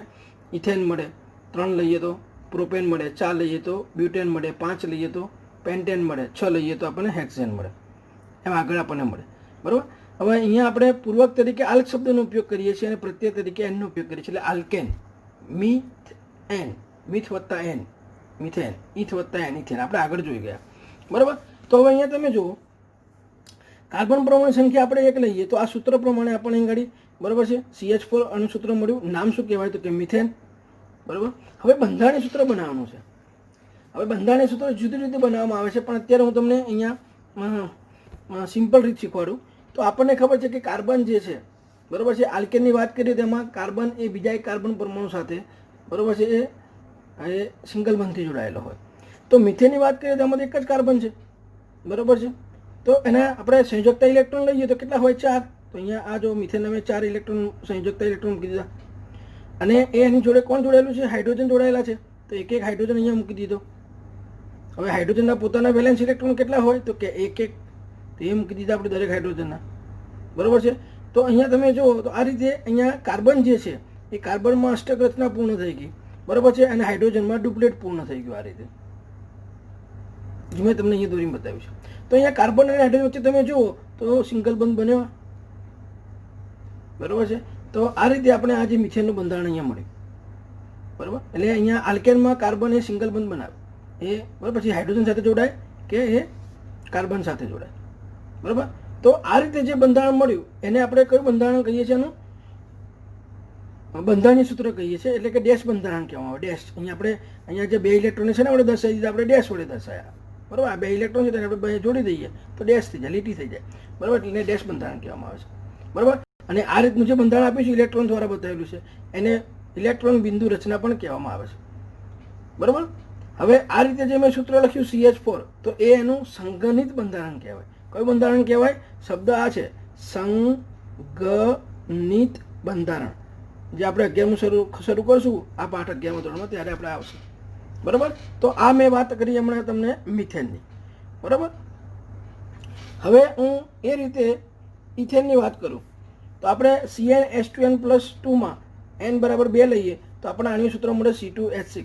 ઇથેન મળે, 3 લઈએ તો પ્રોપેન મળે, 4 લઈએ તો બ્યુટેન મળે, 5 લઈએ તો પેન્ટેન મળે, 6 લઈએ તો આપણને હેક્સેન મળે. એમ આગળ આપણને મળે. બરાબર. હવે અહીંયા આપણે પૂર્વક તરીકે આલ્ક શબ્દનો ઉપયોગ કરીએ છીએ અને પ્રત્યય તરીકે એનનો ઉપયોગ કરીએ છીએ. એટલે આલ્કેન, મિથ એન, મિથ વત્તા એન મિથેન, ઇથ વત્તા એન ઇથેન, આપણે આગળ જોઈ ગયા. બરાબર. તો હવે અહીંયા તમે જુઓ કાર્બન પરમાણુ સંખ્યા આપણે 1 લઈએ તો આ સૂત્ર પ્રમાણે આપણને અહીં બરાબર છે CH4 અણુસૂત્ર મળ્યું. નામ શું કહેવાય તો કે મિથેન. બરાબર. હવે બંધારણીય સૂત્ર બનાવવાનું છે. હવે બંધારણીય સૂત્ર જુદી રીતે બનાવવામાં આવે છે, પણ અત્યારે હું તમને અહીંયા સિમ્પલ રીત શીખવાડું. તો આપણને ખબર છે કે કાર્બન જે છે, બરાબર છે, આલ્કેનની વાત કરીએ તેમાં કાર્બન એ બીજા એક કાર્બન પરમાણુ સાથે, બરાબર છે, એ સિંગલ બંધથી જોડાયેલો હોય. તો મિથેનની વાત કરીએ તો એમાં એક જ કાર્બન છે. બરાબર છે. તો એના આપણે સંયોજકતા ઇલેક્ટ્રોન લઈએ તો કેટલા હોય, 4. તો અહીંયા આ જો મિથેન અમે 4 ઇલેક્ટ્રોન સંયોજકતા ઇલેક્ટ્રોન મૂકી દીધા, અને એની જોડે કોણ જોડાયેલું છે, હાઇડ્રોજન જોડાયેલા છે, તો એક એક હાઇડ્રોજન અહીંયા મૂકી દીધો. હવે હાઇડ્રોજનના પોતાના વેલેન્સ ઇલેક્ટ્રોન કેટલા હોય તો કે 1 1, તો એ મૂકી દીધા આપણે દરેક હાઇડ્રોજનના. બરાબર છે. તો અહીંયા તમે જુઓ તો આ રીતે અહીંયા કાર્બન જે છે એ કાર્બનમાં અષ્ટક રચના પૂર્ણ થઈ ગઈ. બરાબર છે. અને હાઇડ્રોજનમાં ડુપ્લેટ પૂર્ણ થઈ ગયું. આ રીતે મેં તમને અહીંયા દોરીને બતાવ્યું છે. તો અહીંયા કાર્બન અને હાઇડ્રોજન વચ્ચે તમે જુઓ તો સિંગલ બંધ બન્યો. બરાબર છે. તો આ રીતે આપણે આ જે મિથેનનું બંધારણ અહીંયા મળ્યું. બરાબર. એટલે અહીંયા આલ્કેનમાં કાર્બન એ સિંગલ બંધ બનાવે એ, બરાબર, પછી હાઇડ્રોજન સાથે જોડાય કે એ કાર્બન સાથે જોડાય. બરાબર. તો આ રીતે જે બંધારણ મળ્યું એને આપણે કયું બંધારણ કહીએ છીએ, એનું બંધારણીય સૂત્ર કહીએ છીએ. એટલે કે ડેશ બંધારણ કહેવામાં આવે. ડેશ અહીંયા જે 2 ઇલેક્ટ્રોન છે ને આપણે દર્શાવી દીધા, આપણે ડેશ વડે દર્શાવ્યા. બરાબર. આ 2 ઇલેક્ટ્રોન છે તેને આપણે જોડી દઈએ તો ડેશ થઈ જાય, લીટી થઈ જાય. બરાબર. એટલે ડેશ બંધારણ કહેવામાં આવે છે. બરાબર. અને આ રીતનું જે બંધારણ આપ્યું છે ઇલેક્ટ્રોન દ્વારા બતાવેલું છે એને ઇલેક્ટ્રોન બિંદુ રચના પણ કહેવામાં આવે છે. બરાબર. હવે આ રીતે જે મેં સૂત્ર લખ્યું CH4, તો એ એનું સંગનિત બંધારણ કહેવાય. કયું બંધારણ કહેવાય? શબ્દ આ છે, સંગનિત બંધારણ. જે આપણે 11મું શરૂ કરશું આ પાઠ 11મા ધોરણમાં ત્યારે આપણે આવશે. બરાબર. તો આ મેં વાત કરી હમણાં તમને મિથેનની. બરાબર. હવે હું એ રીતે ઇથેનની વાત કરું તો આપણે CnH2n+2માં n બરાબર 2 લઈએ તો આપણે આનું સૂત્ર મળે C2H6.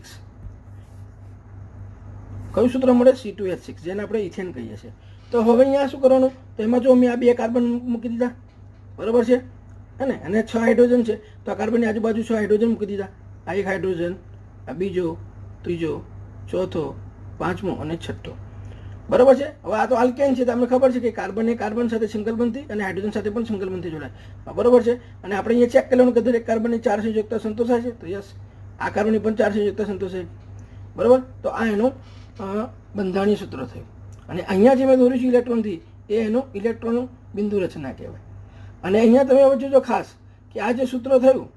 કયું સૂત્ર મળે? C2H6, જેને આપણે ઇથેન કહીએ છીએ. તો હવે અહીંયા શું કરવાનું, તો એમાં જો મેં આ 2 કાર્બન મૂકી દીધા. બરાબર છે. અને 6 હાઇડ્રોજન છે તો આ કાર્બનની આજુબાજુ 6 હાઇડ્રોજન મૂકી દીધા. આ એક હાઇડ્રોજન, આ બીજો, ત્રીજો, ચોથો, પાંચમો અને છઠ્ઠો. બરાબર છે. હવે આ તો આલ્કેન છે, તમને ખબર છે કે કાર્બન એ કાર્બન સાથે સિંગલ બંધથી અને હાઇડ્રોજન સાથે પણ સિંગલ બંધથી જોડાય. બરાબર છે. અને આપણે અહીંયા ચેક કરવાનું કે દરેક કાર્બનની 4 સંયોજકતા સંતોષાય છે, તો યસ. આ કાર્બનની પણ 4 સંયોજકતા સંતોષાય, બરાબર. તો આ એનું બંધારણીય સૂત્ર થયું. અને અહીંયા જે મેં દોર્યું છે ઇલેક્ટ્રોનથી, એ એનું ઇલેક્ટ્રોન બિંદુ રચના કહેવાય. અને અહીંયા તમે હવે જોજો ખાસ કે આ જે સૂત્ર થયું,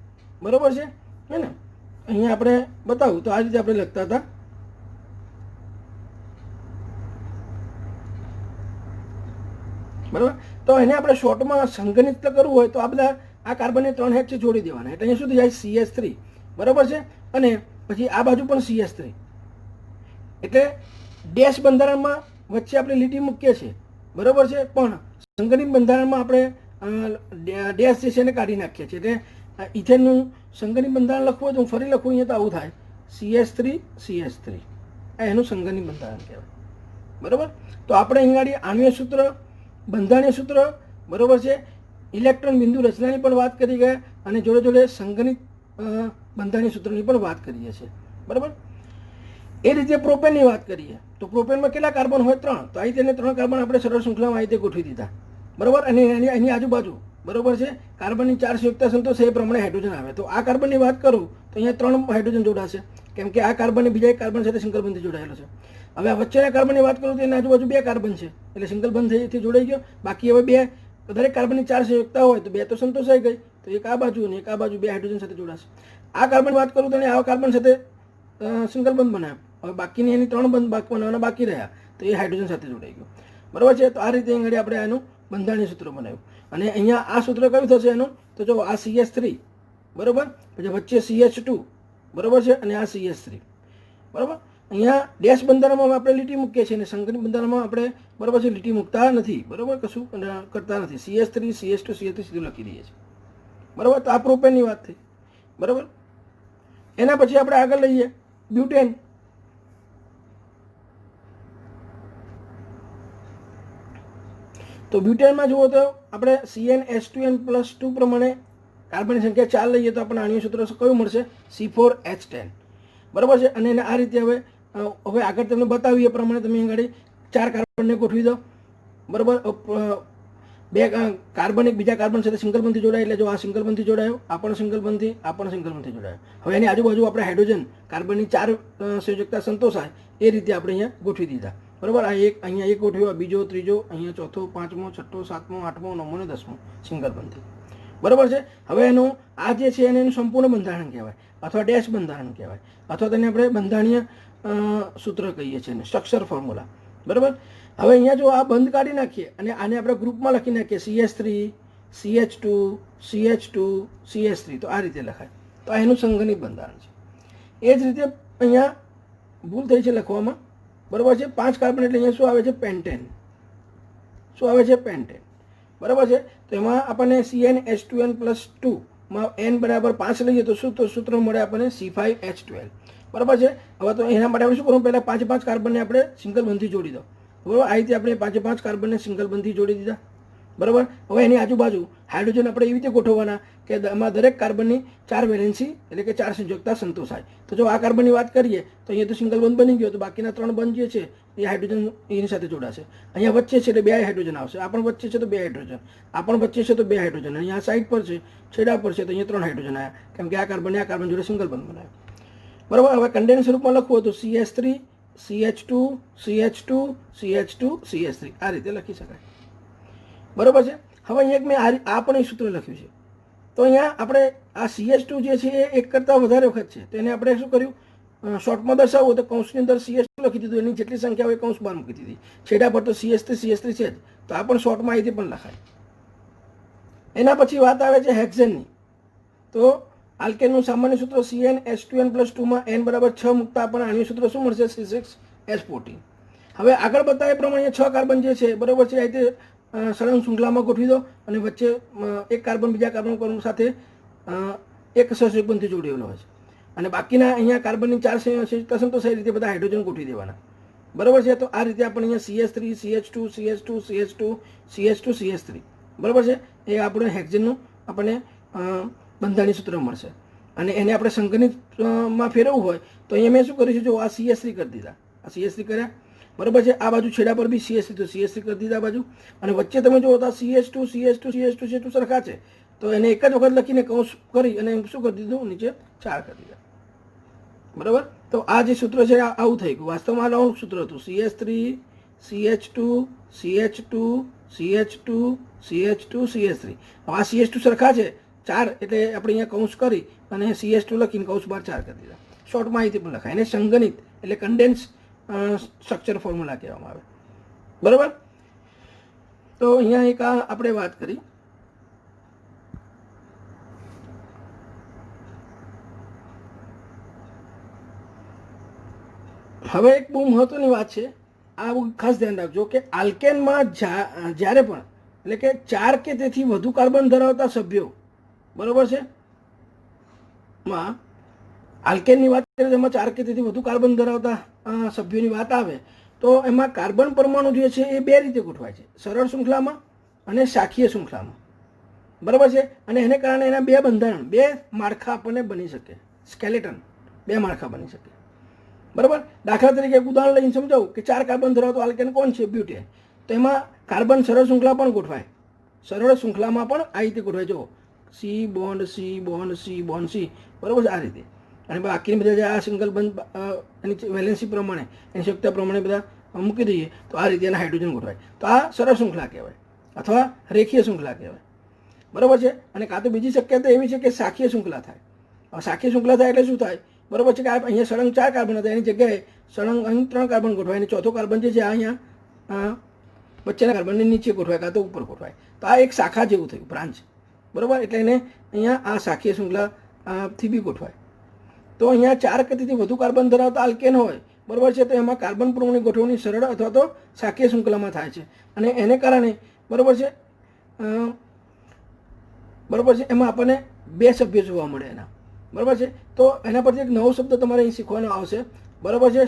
બરાબર છે, હે ને, અહીંયા આપણે બતાવું તો આ રીતે આપણે લખતા હતા. બરાબર. તો એને આપણે શોર્ટમાં સંગઠિત કરવું હોય તો આ બધા આ કાર્બનને 3 હેડ છે જોડી દેવાના. એટલે અહીંયા શું થઈ જાય CH3, બરાબર છે. અને પછી આ બાજુ પણ CH3. એટલે ડેશ બંધારણમાં વચ્ચે આપણે લીટી મૂકીએ છીએ, બરાબર છે. પણ સંગઠિત બંધારણમાં આપણે ડેશ જે છે એને કાઢી નાખીએ છીએ. એટલે ઇથેનનું સંગઠિત બંધારણ લખવું હોય તો હું ફરી લખું અહીંયા તો આવું થાય, CH3 આ એનું સંગઠિત બંધારણ કહેવાય, બરાબર. તો આપણે અહીંયા આણ્વીય સૂત્ર, બંધારણીય સૂત્ર, બરાબર છે, ઇલેક્ટ્રોન બિંદુ રચનાની પણ વાત કરી ગયા અને જોડે જોડે સંગઠિત બંધારણીય સૂત્રની પણ વાત કરીએ છીએ, બરાબર. એ રીતે પ્રોપેનની વાત કરીએ તો પ્રોપેનમાં કેટલા કાર્બન હોય? 3. તો અહીં તેને 3 કાર્બન આપણે સરળ શૃંખલામાં આ રીતે ગોઠવી દીધા, બરાબર. અને એની આજુબાજુ, બરાબર છે, કાર્બનની 4 સંયુક્તા સંતોષે એ પ્રમાણે હાઇડ્રોજન આવે. તો આ કાર્બનની વાત કરું તો અહીંયા 3 હાઇડ્રોજન જોડાશે, કેમ કે આ કાર્બન બીજા એક કાર્બન સાથે સિંગલ બંધથી જોડાયેલો છે. હવે આ વચ્ચેના કાર્બનની વાત કરું તો એની આજુબાજુ 2 કાર્બન છે, એટલે સિંગલ બંધથી જોડાઈ ગયો. બાકી હવે 2, દરેક કાર્બનની 4 સંયુક્તા હોય તો 2 તો સંતોષાઈ ગઈ. તો એક આ બાજુ અને એક આ બાજુ 2 હાઇડ્રોજન સાથે જોડાશે. આ કાર્બનની વાત કરું તો એને આ કાર્બન સાથે સિંગલ બંધ બનાવ્યો. હવે બાકીની એની 3 બંધ બનાવવાના બાકી રહ્યા તો એ હાઇડ્રોજન સાથે જોડાઈ ગયો, બરાબર છે. તો આ રીતે અહીં આપણે આનું બંધારણીય સૂત્ર બનાવ્યું. અને અહીંયા આ સૂત્ર કયું થશે એનું? તો જો આ CH3, બરાબર, પછી વચ્ચે CH2, બરાબર છે, અને આ CH3, બરાબર. અહીંયા ડેશ બંધારણમાં આપણે લીટી મૂકીએ છીએ અને સંગઠિત બંધારણમાં આપણે, બરાબર છે, લીટી મૂકતા નથી, બરાબર, કશું કરતા નથી. CH3 CH2 CH3 સીધું લખી દઈએ છીએ, બરાબર. તો આ પ્રોપેનની વાત થઈ, બરાબર. એના પછી આપણે આગળ લઈએ બ્યુટેન. તો બ્યુટેનમાં જુઓ તો આપણે CnH2n+2 પ્રમાણે કાર્બનની સંખ્યા 4 લઈએ તો આપણને આણ્વીય સૂત્ર કયું મળશે? C4H10, બરાબર છે. અને એને આ રીતે હવે આગળ તમને બતાવીએ એ પ્રમાણે તમે આગળ 4 કાર્બનને ગોઠવી દો, બરાબર. 2 કાર્બન એક બીજા કાર્બન સાથે સિંગલ બંધથી જોડાય, એટલે જો આ સિંગલ બંધથી જોડાયો, આ પણ સિંગલ બંધથી, આ પણ સિંગલ બંધથી જોડાયો. હવે એની આજુબાજુ આપણે હાઇડ્રોજન કાર્બનની 4 સંયોજકતા સંતોષાય એ રીતે આપણે અહીંયા ગોઠવી દીધા, બરાબર. આ એક અહીંયા એક ગોઠવ્યો, બીજો, ત્રીજો, અહીંયા ચોથો, 5મો, 6ઠો, 7મો, 8મો, 9મો અને 10મો સિંગલ બંધથી, બરાબર છે. હવે એનું આ જે છે એને એનું સંપૂર્ણ બંધારણ કહેવાય, અથવા ડેશ બંધારણ કહેવાય, અથવા તેને આપણે બંધારણીય સૂત્ર કહીએ છીએ, સ્ટ્રક્ચર ફોર્મ્યુલા, બરાબર. હવે અહીંયા જો આ બંધ કાઢી નાખીએ અને આને આપણે ગ્રુપમાં લખી નાખીએ CH3 CH2 CH2 CH3, તો આ રીતે લખાય. તો આ એનું સંગઠિત બંધારણ છે. એ જ રીતે અહીંયા ભૂલ થઈ છે લખવામાં, બરાબર છે. 5 કાર્બન એટલે અહીંયા શું આવે છે? પેન્ટેન. શું આવે છે? પેન્ટેન, બરાબર છે. તો એમાં આપણને CnH2n+2 માં n બરાબર 5 લઈએ તો શું સૂત્ર મળે આપણને? C5H12, બરાબર છે. હવે તો એના માટે આપણે શું કરવું? પહેલાં 5 કાર્બનને આપણે સિંગલ બંધથી જોડી દો, બરાબર. આ રીતે આપણે 5 કાર્બનને સિંગલ બંધથી જોડી દીધા, બરાબર. હવે એની આજુબાજુ હાઇડ્રોજન આપણે એવી રીતે ગોઠવવાના કે એમાં દરેક કાર્બનની 4 વેલેન્સી એટલે કે 4 સંયોજકતા સંતોષાય. તો જો આ કાર્બનની વાત કરીએ તો અહીંયા તો સિંગલ બંધ બની ગયો, તો બાકીના 3 બંધ જે છે એ હાઇડ્રોજન એની સાથે જોડાશે. અહીંયા વચ્ચે છે એટલે 2 હાઇડ્રોજન આવશે, આ પણ વચ્ચે છે તો 2 હાઇડ્રોજન, આ પણ વચ્ચે છે તો 2 હાઇડ્રોજન, અહીંયા સાઈડ પર છે, છેડા પર છે તો અહીંયા 3 હાઇડ્રોજન આવ્યા, કેમ કે આ કાર્બનને આ કાર્બન જોડે સિંગલ બંધ બનાવ્યો, બરાબર. હવે કન્ડેન્સ રૂપમાં લખવું તો CH3 CH2 CH2 CH2 CH3 આ રીતે લખી શકાય, બરાબર છે. હવે અહીંયા મેં આ પણ એક સૂત્ર લખ્યું છે. તો અહીંયા આપણે આ CH2 જે છે એ 1 કરતાં વધારે વખત છે, તો એને આપણે શું કર્યું? શોર્ટમાં દર્શાવવું તો કૌંસની અંદર CH2 લખી દીધું, એની જેટલી સંખ્યા હોય કૌંસ બહાર મૂકી દીધી, છેડા પર તો CH3 છે જ, તો આ પણ શોર્ટમાં અહીંથી પણ લખાય. એના પછી વાત આવે છે હેક્ઝેનની. તો આલ્કેનનું સામાન્ય સૂત્ર CnH2n+2 માં n બરાબર 6 મૂકતા આપણને આણ્વીય સૂત્ર શું મળશે? C6H14. હવે આગળ બતાવ્યા પ્રમાણે 6 કાર્બન જે છે, બરાબર છે, આ રીતે સળંગ શૃંખલામાં ગોઠવી દો અને વચ્ચે એક કાર્બન બીજા કાર્બન સાથે એક સહસંયોજક બંધથી જોડેલો હોય છે, અને બાકીના અહીંયા કાર્બનની 4 સંયોજકતા સંતોષાય રીતે બધા હાઇડ્રોજન ગોઠવી દેવાના, બરાબર છે. તો આ રીતે આપણે અહીંયા CH3 CH2 CH2 CH2 CH2 CH3, બરાબર છે, એ આપણે હેક્ઝેનનું આપણને બંધારણીય સૂત્ર મળશે. અને એને આપણે સંગઠિતમાં ફેરવવું હોય તો અહીંયા મેં શું કર્યું છે? જો આ CH3 કરી દીધા, આ CH3 કર્યા, બરાબર છે. આ બાજુ છેડા પર બી CH3 તો CH3 કરી દીધા બાજુ, અને વચ્ચે તમે જુઓ તો CH2 CH2 CH2 CH2 સરખા છે, તો એને એક જ વખત લખીને કૌંસ કરી અને શું કરી દીધું? નીચે 4 કરી દીધા, બરાબર. તો આ જે સૂત્ર છે આવું થઈ ગયું. વાસ્તવમાં આ નવું સૂત્ર હતું, CH3 CH2 CH2 CH2 CH3. હવે આ CH2 સરખા છે 4, એટલે આપણે અહીંયા કૌંસ કરી અને CH2 લખીને કૌંસ બહાર 4 કરી દીધા. શોર્ટ માહિતી પણ લખાય. એને સંગણિત એટલે કન્ડેન્સ સ્ટ્રક્ચર ફોર્મ્યુલા કહેવામાં આવે. બરાબર. તો અહીંયા એક આ આપણે વાત કરી. હવે એક બહુ મહત્વની વાત છે, આ ખાસ ધ્યાન રાખજો કે આલ્કેનમાં જ્યારે પણ એટલે કે 4 કે તેથી વધુ કાર્બન ધરાવતા સભ્યો, બરાબર છે, માં આલ્કેનની વાત કરીએ તો એમાં 4 કે તેથી વધુ કાર્બન ધરાવતા સભ્યોની વાત આવે તો એમાં કાર્બન પરમાણુ જે છે એ 2 રીતે ગોઠવાય છે, સરળ શૃંખલામાં અને શાખીય શૃંખલામાં. બરાબર છે. અને એને કારણે એના 2 બંધારણ, 2 માળખા આપણને બની શકે, સ્કેલેટન 2 માળખા બની શકે. બરાબર. દાખલા તરીકે એક ઉદાહરણ લઈને સમજાવું કે 4 કાર્બન ધરાવતો આલ્કેન કોણ છે? બ્યુટેન. તો એમાં કાર્બન સરળ શૃંખલા પણ ગોઠવાય, સરળ શૃંખલામાં પણ આ રીતે ગોઠવાય. જો C bond C bond C bond C, બરાબર છે, આ રીતે. અને બાકીની બધા જે આ સિંગલ બંધ એની વેલેન્સી પ્રમાણે, એની શક્યતા પ્રમાણે બધા મૂકી દઈએ તો આ રીતે એના હાઇડ્રોજન ગોઠવાય. તો આ સરળ શૃંખલા કહેવાય અથવા રેખીય શૃંખલા કહેવાય. બરાબર છે. અને કાં તો બીજી શક્યતા એવી છે કે શાખીય શૃંખલા થાય. શાખીય શૃંખલા થાય એટલે શું થાય? બરાબર છે કે અહીંયા સળંગ 4 કાર્બન હતા, એની જગ્યાએ સળંગ અહીં 3 કાર્બન ગોઠવાય અને ચોથો કાર્બન જે છે અહીંયા વચ્ચેના કાર્બનની નીચે ગોઠવાય કાં તો ઉપર ગોઠવાય. તો આ એક શાખા જેવું થયું, બ્રાન્ચ. બરાબર. એટલે એને અહીંયા આ શાખીય શૃંખલાથી બી ગોઠવાય. તો અહીંયા 4 કે તેથી વધુ કાર્બન ધરાવતા આલ્કેન હોય, બરાબર છે, તો એમાં કાર્બન પરમાણુની ગોઠવણી સરળ અથવા તો શાખીય શૃંખલામાં થાય છે. અને એને કારણે બરાબર છે, બરાબર છે, એમાં આપણને 2 સભ્યો જોવા મળે એના. બરાબર છે. તો એના પરથી એક નવો શબ્દ તમારે અહીં શીખવાનો આવશે. બરાબર છે.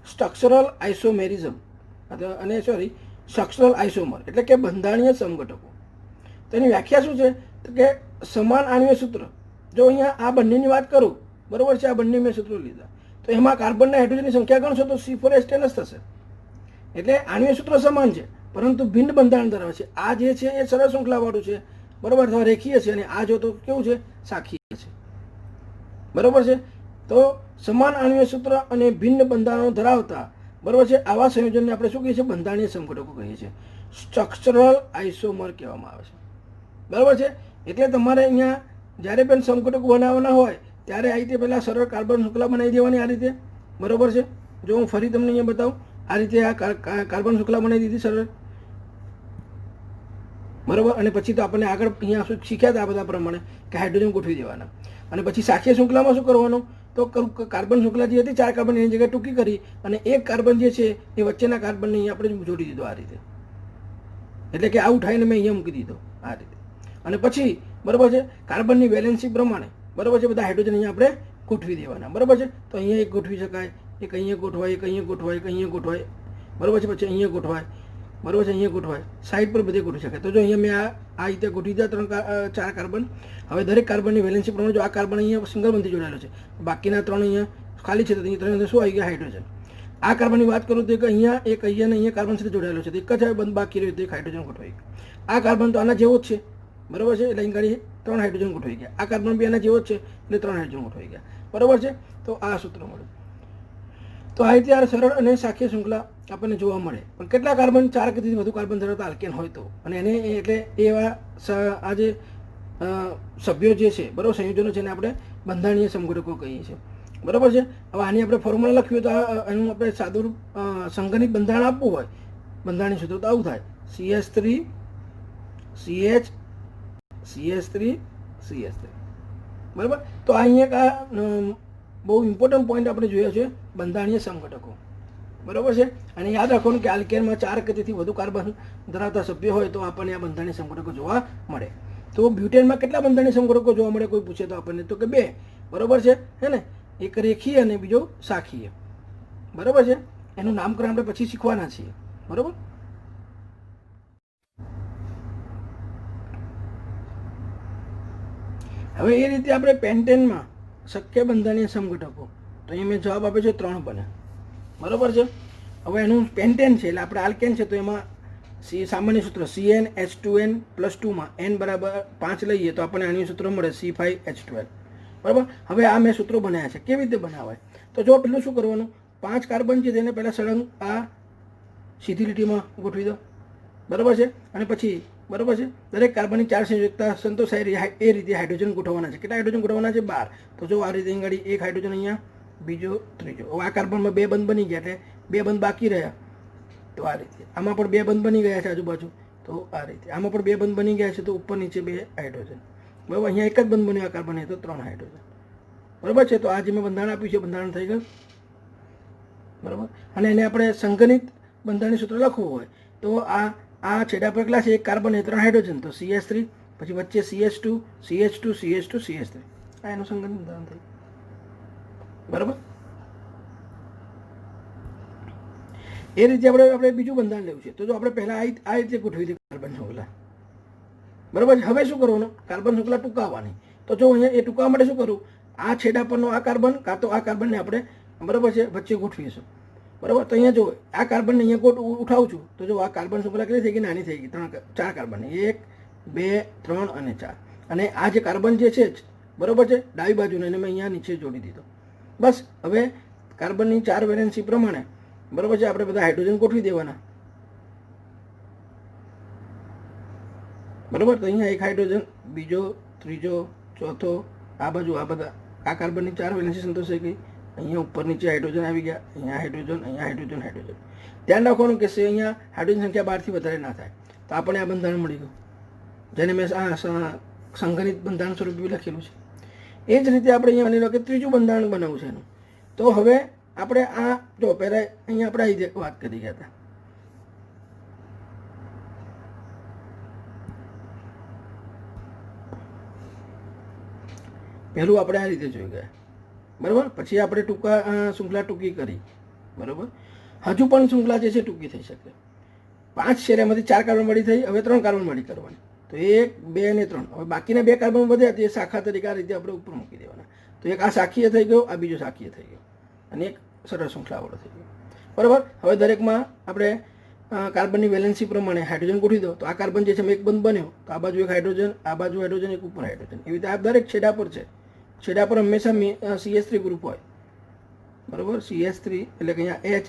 સ્ટ્રક્ચરલ આઇસોમેરિઝમ અને સ્ટ્રક્ચરલ આઇસોમર એટલે કે બંધારણીય સમઘટકો. તો એની વ્યાખ્યા શું છે? તો કે સમાન આણ્વીય સૂત્ર. જો અહીંયા આ બંનેની વાત કરું, બરાબર છે, આ બંને મેં સૂત્રો લીધા, તો એમાં કાર્બનના હાઇડ્રોજનની સંખ્યા ગણશો તો C4H10 જ થશે. એટલે આણ્વીય સૂત્ર સમાન છે પરંતુ ભિન્ન બંધારણ ધરાવે છે. આ જે છે એ સરળ શૃંખલાવાળું છે, બરાબર, અથવા રેખીય છે, અને આ જો તો કેવું છે? શાખીય છે. બરાબર છે. તો સમાન આણ્વીય સૂત્ર અને ભિન્ન બંધારણો ધરાવતા, બરાબર છે, આવા સંયોજનને આપણે શું કહીએ છીએ? બંધારણીય સમઘટકો કહીએ છીએ. સ્ટ્રક્ચરલ આઇસોમર કહેવામાં આવે છે. બરાબર છે. એટલે તમારે અહીંયા જ્યારે પણ સમઘટકો બનાવવાના હોય ત્યારે આ રીતે પહેલાં સરળ કાર્બન શૃંખલા બનાવી દેવાની આ રીતે. બરાબર છે. જો હું ફરી તમને અહીંયા બતાવું, આ રીતે આ કાર્બન શૃંખલા બનાવી દીધી સરળ. બરાબર. અને પછી તો આપણને આગળ અહીંયા શીખ્યા હતા આ બધા પ્રમાણે કે હાઇડ્રોજન ગોઠવી દેવાના. અને પછી શાખીય શૃંખલામાં શું કરવાનું? તો કાર્બન શૃંખલા જે હતી 4 કાર્બન એની જગ્યાએ ટૂંકી કરી અને એક કાર્બન જે છે એ વચ્ચેના કાર્બનને અહીંયા આપણે જોડી દીધો આ રીતે. એટલે કે આ ઉઠાવીને મેં અહીંયા મૂકી દીધો આ રીતે. અને પછી બરાબર છે, કાર્બનની વેલેન્સી પ્રમાણે, બરાબર છે, બધા હાઇડ્રોજન અહીંયા આપણે ગોઠવી દેવાના. બરાબર છે. તો અહીંયા એક ગોઠવી શકાય, એક અહીંયા ગોઠવાય, એક અહીંયા ગોઠવાય, એક અહીંયા ગોઠવાય, બરાબર છે, પછી અહીંયા ગોઠવાય, બરાબર છે, અહીંયા ગોઠવાય, સાઈડ પર બધે ગોઠવી શકાય. તો જો અહીંયા મેં આ રીતે ગોઠવી દીધા 4 કાર્બન. હવે દરેક કાર્બનની વેલેન્સી પ્રમાણે જો આ કાર્બન અહીંયા સિંગલ બંધથી જોડાયેલો છે, બાકીના 3 અહીંયા ખાલી છે, તો અહીંયા 3 શું આવી ગયા? હાઇડ્રોજન. આ કાર્બનની વાત કરું તો એક અહીંયા ને અહીંયા કાર્બન સાથે જોડાયેલો છે, તો એક જ બંધ બાકી રહ્યો તો એક હાઇડ્રોજન ગોઠવાઈ ગયો. આ કાર્બન તો આના જેવો જ છે, બરાબર છે, એટલે અહીં ગાડી 3 હાઇડ્રોજન ગોઠવાઈ ગયા. આ કાર્બન બી આના જેવો જ છે એટલે 3 હાઇડ્રોજન ગોઠવાઈ ગયા. બરાબર છે. તો આ સૂત્ર મળ્યું. તો આ રીતે આ સરળ અને શાખીય શૃંખલા આપણને જોવા મળે. પણ કેટલા કાર્બન? 4 કે તેથી વધુ કાર્બન ધરાવતા આલ્કેન હોય તો, અને એને એટલે એવા આ જે સભ્યો જે છે, બરાબર, સંયોજનો છે, એને આપણે બંધારણીય સમઘટકો કહીએ છીએ. બરાબર છે. હવે આની આપણે ફોર્મ્યુલા લખ્યું તો એનું આપણે સાદું સંગણિત બંધારણ આપવું હોય, બંધારણીય સૂત્ર, તો આવું થાય: CH3 CH CH3 CH3. બરાબર. તો આ અહીંયા એક બહુ ઇમ્પોર્ટન્ટ પોઈન્ટ આપણે જોયો છે, બંધારણીય સમઘટકો. બરાબર છે. અને યાદ રાખવાનું કે આલ્કેનમાં 4 કે તેથી વધુ કાર્બન ધરાવતા સભ્યો હોય તો આપણને આ બંધારણીય સમઘટકો જોવા મળે. તો બ્યુટેનમાં કેટલા બંધારણીય સમઘટકો જોવા મળે કોઈ પૂછે તો આપણને? તો કે 2. બરાબર છે, હે ને? એક રેખીય અને બીજો શાખીય. બરાબર છે. એનું નામકરણ આપણે પછી શીખવાના છીએ. બરાબર. હવે એ રીતે આપણે પેન્ટેનમાં શક્ય બંધારણીય સમઘટકો, તો અહીં મેં જવાબ આપ્યો છે 3 બને. બરાબર છે. હવે એનું પેન્ટેન છે એટલે આપણે આલ્કેન છે તો એમાં સામાન્ય સૂત્ર CnH2n+2 માં n બરાબર 5 લઈએ તો આપણને આનું સૂત્ર મળે C5H12. બરાબર. હવે આ મેં સૂત્રો બનાવ્યા છે, કેવી રીતે બનાવાય? તો જો પેલું શું કરવાનું, 5 કાર્બન છે તેને પહેલાં સળંગ આ સીધી લીટીમાં ગોઠવી દો, બરાબર છે. અને પછી બરાબર છે દરેક કાર્બનની 4 સંયોજકતા સંતોષાય એ રીતે હાઇડ્રોજન ગોઠવવાના છે. કેટલા હાઇડ્રોજન ગોઠવવાના છે? 12. તો જો આ રીતે અહીં ગાડી એક હાઇડ્રોજન અહીંયા, બીજો, ત્રીજો. હવે આ કાર્બનમાં 2 બંધ બની ગયા, એટલે 2 બંધ બાકી રહ્યા. તો આ રીતે આમાં પણ 2 બંધ બની ગયા છે આજુબાજુ, તો આ રીતે આમાં પણ 2 બંધ બની ગયા છે, તો ઉપર નીચે 2 હાઇડ્રોજન. બરાબર. અહીંયા એક જ બંધ બન્યો આ કાર્બન, તો 3 હાઇડ્રોજન. બરાબર છે. તો આ જે મેં બંધારણ આપ્યું છે બંધારણ થઈ ગયું, બરાબર. અને એને આપણે સંગઠિત બંધારણનું સૂત્ર લખવું હોય તો આ છેડા પર કેટલા છે? એક કાર્બન એ 3 હાઇડ્રોજન, તો CH3, પછી વચ્ચે CH2, CH2, CH2, CH3. આ એનું સંગઠિત બંધારણ થયું, બરાબર. એ રીતે આપણે બીજું બંધારણ લેવું છે. તો જો આપણે પહેલાં આ રીતે ગોઠવી દઈએ કાર્બન શૃંખલા, બરાબર છે. હવે શું કરવાનું? કાર્બન શૃંખલા ટૂંકાવવાની. તો જો અહીંયા એ ટૂંકાવવા માટે શું કરું? આ છેડા પરનો આ કાર્બન કાં તો આ કાર્બનને આપણે બરાબર છે વચ્ચે ગોઠવીશું, બરાબર. તો અહીંયા જો આ કાર્બનને અહીંયા ઉઠાવું છું, તો જો આ કાર્બન શૃંખલા કેટલી થઈ ગઈ? નાની થઈ ગઈ. 4 કાર્બન, 1, 2, 3 અને 4. અને આ જે કાર્બન જે છે બરાબર છે ડાબી બાજુને એને મેં અહીંયા નીચે જોડી દીધો. બસ. હવે કાર્બનની 4 વેલેન્સી પ્રમાણે બરાબર છે આપણે બધા હાઇડ્રોજન ગોઠવી દેવાના, બરાબર. તો અહીંયા એક હાઇડ્રોજન, બીજો, ત્રીજો, ચોથો, આ બાજુ આ બધા આ કાર્બનની 4 વેલેન્સી સંતોષાઈ ગઈ. અહીંયા ઉપર નીચે હાઇડ્રોજન આવી ગયા, અહીંયા હાઇડ્રોજન, અહીંયા હાઇડ્રોજન, હાઇડ્રોજન. ધ્યાન રાખવાનું કે અહીંયા હાઇડ્રોજન સંખ્યા 12 થી વધારે ના થાય. તો આપણને આ બંધારણ મળી ગયું, જેને મેં સંગઠિત બંધારણ સ્વરૂપે લખેલું છે. એ જ રીતે આપણે અહીંયા માની લો કે ત્રીજું બંધારણ બનાવવું છે એનું. તો હવે આપણે આ જો પહેલાં અહીંયા આપણે આ રીતે વાત કરી ગયા હતા, પહેલું આપણે આ રીતે જોઈ ગયા, બરાબર. પછી આપણે શૃંખલા ટૂંકી કરી, બરાબર. હજુ પણ શૃંખલા જે છે ટૂંકી થઈ શકે. 5 શેરામાંથી 4 કાર્બન મળી થઈ, હવે 3 કાર્બન મળી કરવાની. તો 1, 2 અને 3. હવે બાકીના 2 કાર્બન વધ્યા તે શાખા તરીકે આ રીતે આપણે ઉપર મૂકી દેવાના. તો એક આ શાખીય થઈ ગયો, આ બીજો શાખીય થઈ ગયો, અને એક સરળ શૃંખલાવાળો થઈ ગયો, બરાબર. હવે દરેકમાં આપણે કાર્બનની વેલેન્સી પ્રમાણે હાઇડ્રોજન ગોઠવી દો. તો આ કાર્બન જે છે એક બંધ બન્યો, તો આ બાજુ એક હાઇડ્રોજન, આ બાજુ હાઇડ્રોજન, એક ઉપર હાઇડ્રોજન. એવી રીતે આ દરેક છેડા પર છે. છેડા પર હંમેશા CH3 ગ્રુપ હોય, બરાબર. CH3 એટલે કે અહીંયા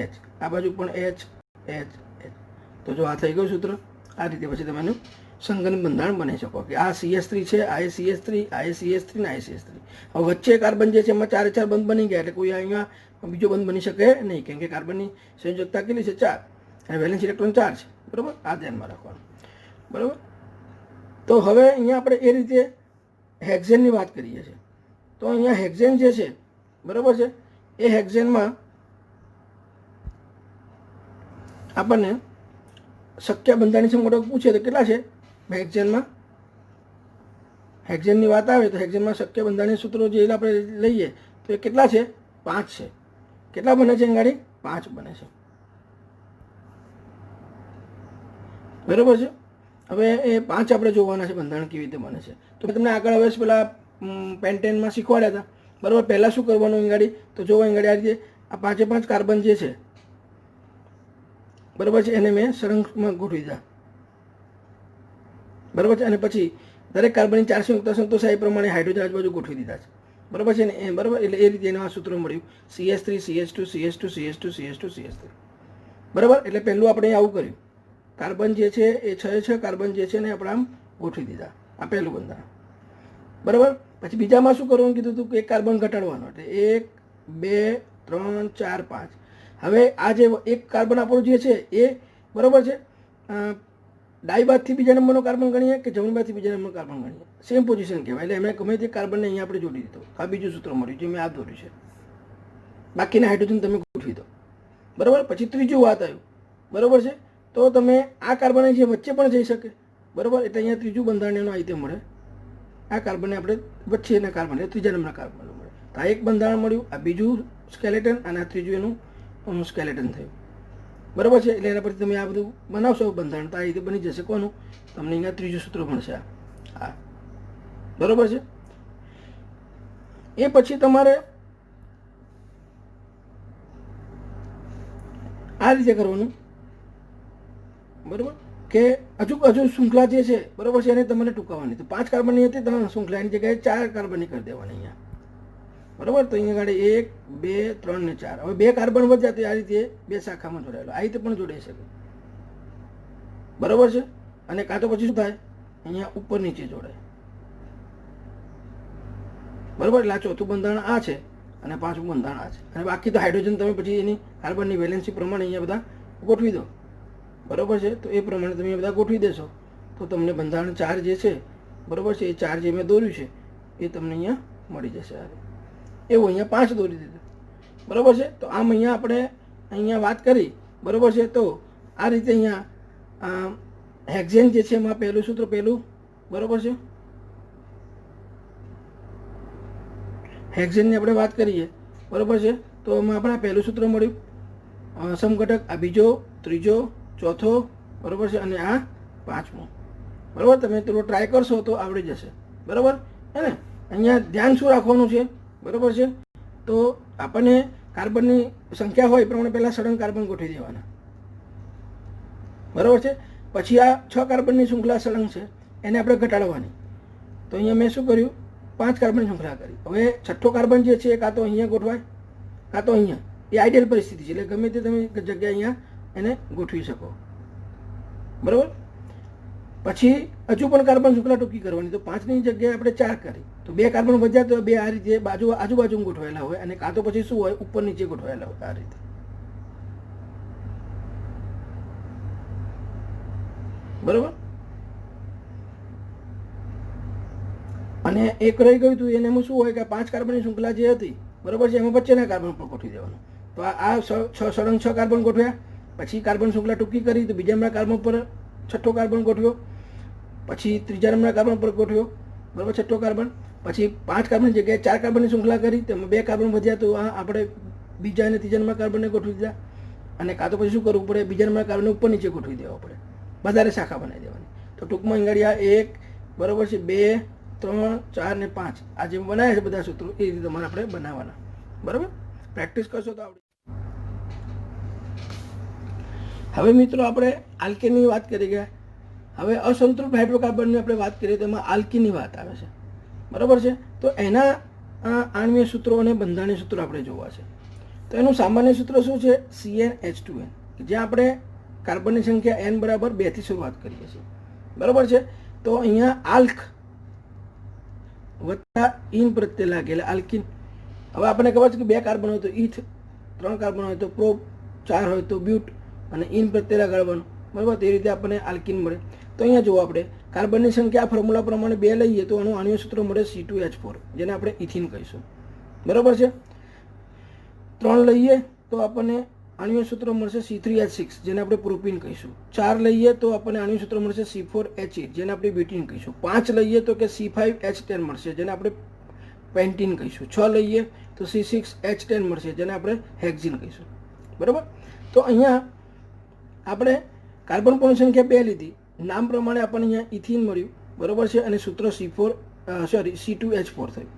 H, આ બાજુ પણ H. તો જો આ થઈ ગયું સૂત્ર. આ રીતે પછી તમે એનું સંગઠિત બંધારણ બનાવી શકો કે આ CH3 છે, આ CH3, આ CH3 ને આ CH3. હવે વચ્ચે કાર્બન જે છે એમાં 4 બંધ બની ગયા, એટલે કોઈ અહીંયા બીજો બંધ બની શકે નહીં, કેમ કે કાર્બનની સંયોજકતા કેટલી છે? 4, અને વેલેન્સ ઇલેક્ટ્રોન 4 છે, બરાબર. આ ધ્યાનમાં રાખવાનું, બરાબર. તો હવે અહીંયા આપણે એ રીતે હેક્ઝેનની વાત કરીએ છીએ. તો અહીંયા હેક્ઝેન જે છે, બરાબર છે, એ હેક્ઝેનમાં આપણને શક્ય બંધારણની સંગઠક પૂછે તો કેટલા છે હેક્ઝેનમાં? હેક્ઝેનની વાત આવે તો હેક્ઝેનમાં શક્ય બંધારણીય સૂત્રો જે આપણે લઈએ તો એ કેટલા છે? 5 છે. કેટલા બને છે ગાડી? 5 બને છે, બરાબર છે. હવે એ 5 આપણે જોવાના છે બંધારણ કેવી રીતે બને છે. તો તમને આગળ હવે પેલા પેન્ટેનમાં શીખવાડ્યા હતા, બરાબર. પહેલાં શું કરવાનું અંગાડી? તો જો અંગાડી આ રીતે આ 5 કાર્બન જે છે, બરાબર છે, એને મેં સળંગમાં ગોઠવી દીધા, બરાબર છે. અને પછી દરેક કાર્બનની 4 સંયુક્ત સંતોષાય એ પ્રમાણે હાઇડ્રોજન આજુબાજુ ગોઠવી દીધા છે, બરાબર છે ને. બરાબર. એટલે એ રીતે એનું આ સૂત્ર મળ્યું CH3, CH2, CH2, CH2, CH2, CH3, બરાબર. એટલે પહેલું આપણે આવું કર્યું, કાર્બન જે છે એ 6 કાર્બન જે છે ને આપણે આમ ગોઠવી દીધા. આ પહેલું બંધારણ, બરાબર. પછી બીજામાં શું કરવાનું કીધું હતું કે એક કાર્બન ઘટાડવાનો, એટલે 1, 2, 3, 4, 5. હવે આ જે એક કાર્બન આપણું જે છે એ બરાબર છે ડાબી બાજુથી બીજા નંબરનો કાર્બન ગણીએ કે જમણી બાજુથી બીજા નંબરનો કાર્બન ગણીએ, સેમ પોઝિશન કહેવાય. એટલે એમણે ગમે તે કાર્બનને અહીંયા આપણે જોડી દીધો. આ બીજું સૂત્ર મળ્યું જે મેં આ દોર્યું છે. બાકીના હાઇડ્રોજન તમે ગોઠવી દો, બરાબર. પછી ત્રીજું વાત આવ્યું, બરાબર છે. તો તમે આ કાર્બન જે વચ્ચે પણ જઈ શકે, બરાબર. એટલે અહીંયા ત્રીજું બંધારણ એનું આ રીતે મળે. આ કાર્બનને આપણે વચ્ચેના કાર્બન એટલે ત્રીજા નંબરના કાર્બન મળે. તો આ એક બંધારણ મળ્યું, આ બીજું સ્કેલેટન, અને આ ત્રીજું એનું સ્કેલેટન થયું, બરાબર છે. એટલે એના પરથી તમે આ બધું બનાવશો બંધારણ, તો આ રીતે બની જશે. કોનું? તમને અહીંયા ત્રીજું સૂત્ર મળશે આ, બરાબર છે. એ પછી તમારે આ રીતે કરવાનું, બરાબર. કે હજુ શૃંખલા જે છે બરાબર છે એને તમારે ટૂંકાવવાની. તો 5 કાર્બનની હતી તમારે શૃંખલા એની જગ્યાએ 4 કાર્બનની કરી દેવાની અહીંયા, બરાબર. તો અહીંયા આગળ 1 2 3 ને 4. હવે 2 કાર્બન વધ્યા તો આ રીતે 2 શાખામાં જોડાયેલો, આ રીતે પણ જોડાઈ શકે, બરાબર છે. અને કાં તો પછી શું થાય, અહીંયા ઉપર નીચે જોડાય, બરાબર. એટલે આ ચોથું બંધારણ આ છે અને પાંચમું બંધારણ આ છે. અને બાકી તો હાઇડ્રોજન તમે પછી એની કાર્બનની વેલેન્સી પ્રમાણે અહીંયા બધા ગોઠવી દો, બરાબર છે. તો એ પ્રમાણે તમે બધા ગોઠવી દેશો તો તમને બંધારણ 4 જે છે, બરાબર છે, એ 4 જે મેં દોર્યું છે એ તમને અહીંયા મળી જશે. એવું અહીંયા 5 દોરી દીધું, બરાબર છે. તો આમ અહીંયા આપણે અહીંયા વાત કરી, બરાબર છે. તો આ રીતે અહીંયા હેક્ઝેન જે છે એમાં પહેલું સૂત્ર પહેલું, બરાબર છે, હેક્ઝેનની આપણે વાત કરીએ, બરાબર છે. તો એમાં આપણે પહેલું સૂત્ર મળ્યું, સમઘટક આ બીજો, ત્રીજો, ચોથો, બરાબર છે, અને આ પાંચમો, બરાબર. તમે થોડો ટ્રાય કરશો તો આવડી જશે, બરાબર હે ને. અહીંયા ધ્યાન શું રાખવાનું છે, બરાબર છે. તો આપણને કાર્બનની સંખ્યા હોય એ પ્રમાણે પહેલાં સળંગ કાર્બન ગોઠવી દેવાના, બરાબર છે. પછી આ 6 કાર્બનની શૃંખલા સળંગ છે એને આપણે ઘટાડવાની. તો અહીંયા મેં શું કર્યું, 5 કાર્બનની શૃંખલા કરી. હવે છઠ્ઠો કાર્બન જે છે એ કાં તો અહીંયા ગોઠવાય કાં તો અહીંયા, એ આઈડિયલ પરિસ્થિતિ છે. એટલે ગમે તે તમે જગ્યાએ અહીંયા એને ગોઠવી શકો, બરાબર. પછી હજુ પણ કાર્બન શૃંખલા ટૂંકી કરવાની. તો 5ની જગ્યાએ આપણે 4 કરી, તો 2 કાર્બન વધ્યા તો 2 આ રીતે આજુબાજુ ગોઠવાયેલા હોય, અને કાં તો પછી શું હોય, ઉપર નીચે ગોઠવાયેલા હોય, આ રીતે, બરાબર. અને એક રહી ગયું હતું એને એમાં શું હોય કે 5 કાર્બનની શૃંખલા જે હતી, બરાબર છે, એમાં વચ્ચેના કાર્બન પર ગોઠવી દેવાનું. તો આ સળંગ 6 કાર્બન ગોઠવ્યા. પછી કાર્બન શૃંખલા ટૂંકી કરી તો બીજા નંબરના કાર્બન પર છઠ્ઠો કાર્બન ગોઠવ્યો. પછી ત્રીજા નંબરના કાર્બન પર ગોઠવ્યો, બરાબર, છઠ્ઠો કાર્બન. પછી 5 કાર્બનની જગ્યાએ 4 કાર્બનની શૃંખલા કરી, તેમાં 2 કાર્બન વધ્યા તો આપણે બીજા અને ત્રીજા નંબરના કાર્બનને ગોઠવી દીધા. અને કાં તો પછી શું કરવું પડે, બીજા નંબરના કાર્બનને ઉપર નીચે ગોઠવી દેવા પડે, વધારે શાખા બનાવી દેવાની. તો ટૂંકમાં અહીંયા 1, બરાબર છે, 2 3 4 ને 5 આ જે બનાવ્યા છે બધા સૂત્રો એ રીતે તમારે આપણે બનાવવાના, બરાબર. પ્રેક્ટિસ કરશો તો આવડે. હવે મિત્રો આપણે આલ્કેનની વાત કરી ગયા. હવે અસંતૃપ્ત હાઇડ્રોકાર્બનની આપણે વાત કરીએ તો એમાં આલ્કીનની વાત આવે છે, બરાબર છે. તો એના આણ્વીય સૂત્રો અને બંધારણીય સૂત્રો આપણે જોવા છે. તો એનું સામાન્ય સૂત્ર શું છે, CnH2n, જ્યાં આપણે કાર્બનની સંખ્યા n બરાબર 2 થી શરૂઆત કરીએ છીએ, બરાબર છે. તો અહીંયા આલ્ક વત્તા ઇન પ્રત્યે લાગેલા આલ્કિન. હવે આપણને ખબર છે કે 2 કાર્બન હોય તો ઇથ, 3 કાર્બન હોય તો પ્રોપ, 4 હોય તો બ્યુટ, અને ઇન પ્રત્યે લગાડવાનું, બરાબર. તે રીતે આપણને આલ્કિન મળે. તો અહીંયા જુઓ આપણે કાર્બનની સંખ્યા ફોર્મ્યુલા પ્રમાણે 2 લઈએ તો એનું આણ્વીય સૂત્ર મળે C2H4, જેને આપણે ઇથિન કહીશું, બરાબર છે. 3 લઈએ તો આપણને આણ્વીય સૂત્ર મળશે C3H6, જેને આપણે પ્રોપીન કહીશું. 4 લઈએ તો આપણને આણ્વીય સૂત્ર મળશે C4H8, જેને આપણે બ્યુટીન કહીશું. 5 લઈએ તો કે C5H10 મળશે, જેને આપણે પેન્ટીન કહીશું. 6 લઈએ તો C6H10 મળશે, જેને આપણે હેક્ઝીન કહીશું, બરાબર. તો અહીંયા આપણે કાર્બન પરમાણુ સંખ્યા 2 લીધી, નામ પ્રમાણે આપણને અહીંયા ઇથિન મળ્યું, બરાબર છે, અને સૂત્ર C2H4 થયું,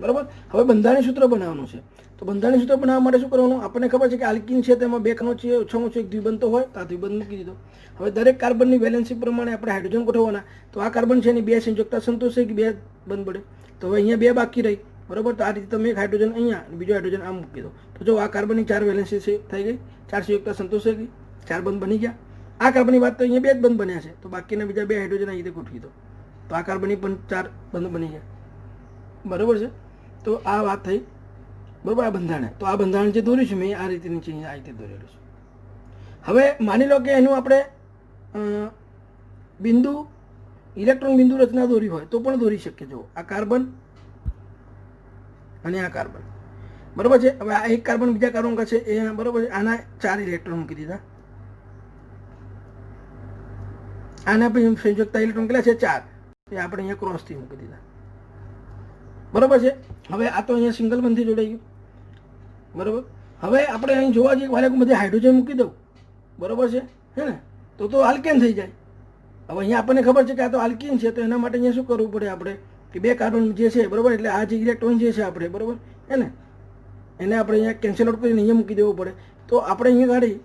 બરાબર. હવે બંધારણીય સૂત્ર બનાવવાનું છે. તો બંધારણીય સૂત્ર બનાવવા માટે શું કરવાનું, આપણને ખબર છે કે આલ્કિન છે તેમાં 2 કણો છે, ઓછામાં ઓછો એક દ્વિબંધ તો હોય, તો આ દ્વિબંધ મૂકી દીધો. હવે દરેક કાર્બનની વેલેન્સી પ્રમાણે આપણે હાઇડ્રોજન ગોઠવવાના. તો આ કાર્બન છે એની 2 સંયોજકતા સંતોષે કે 2 બંધ પડે. તો હવે અહીંયા 2 બાકી રહી, બરાબર. તો આ રીતે તમે એક હાઇડ્રોજન અહીંયા અને બીજો હાઇડ્રોજન આમ મૂકી દો. તો જો આ કાર્બનની 4 વેલેન્સી છે થઈ ગઈ, 4 સંયોજકતા સંતોષે ગઈ, 4 બંધ બની ગયા. આ કાર્બનની વાત તો અહીંયા 2 જ બંધ બન્યા છે, તો બાકીના બીજા 2 હાઇડ્રોજન આ રીતે ગોઠવી દો. તો આ કાર્બનની પણ 4 બંધ બની ગયા, બરાબર છે. તો આ વાત થઈ, બરાબર. આ બંધારણ, તો આ બંધારણ જે દોર્યું છે મેં આ રીતે નીચે આ રીતે દોરેલું છે. હવે માની લો કે એનું આપણે બિંદુ ઇલેક્ટ્રોન બિંદુ રચના દોરી હોય તો પણ દોરી શકીએ. જો આ કાર્બન અને આ કાર્બન, બરાબર છે. હવે આ એક કાર્બન બીજા કાર્બન છે એ, બરાબર છે, આના 4 ઇલેક્ટ્રોન મૂકી દીધા. આના પછી સંયોજકતા ઇલેક્ટ્રોન કેટલા છે, 4, એ આપણે અહીંયા ક્રોસથી મૂકી દીધા, બરાબર છે. હવે આ તો અહીંયા સિંગલ બંધથી જોડાઈ ગયું, બરાબર. હવે આપણે અહીં જોવા જઈએ વાલે બધે હાઇડ્રોજન મૂકી દઉં, બરાબર છે, હે ને, તો આલ્કેન થઈ જાય. હવે અહીંયા આપણને ખબર છે કે આ તો આલ્કીન છે, તો એના માટે અહીંયા શું કરવું પડે આપણે કે 2 કાર્બન જે છે, બરાબર, એટલે આ જે ઇલેક્ટ્રોન જે છે આપણે, બરાબર, હે ને, એને આપણે અહીંયા કેન્સલ આઉટ કરીને અહીંયા મૂકી દેવું પડે. તો આપણે અહીંયા ગાડી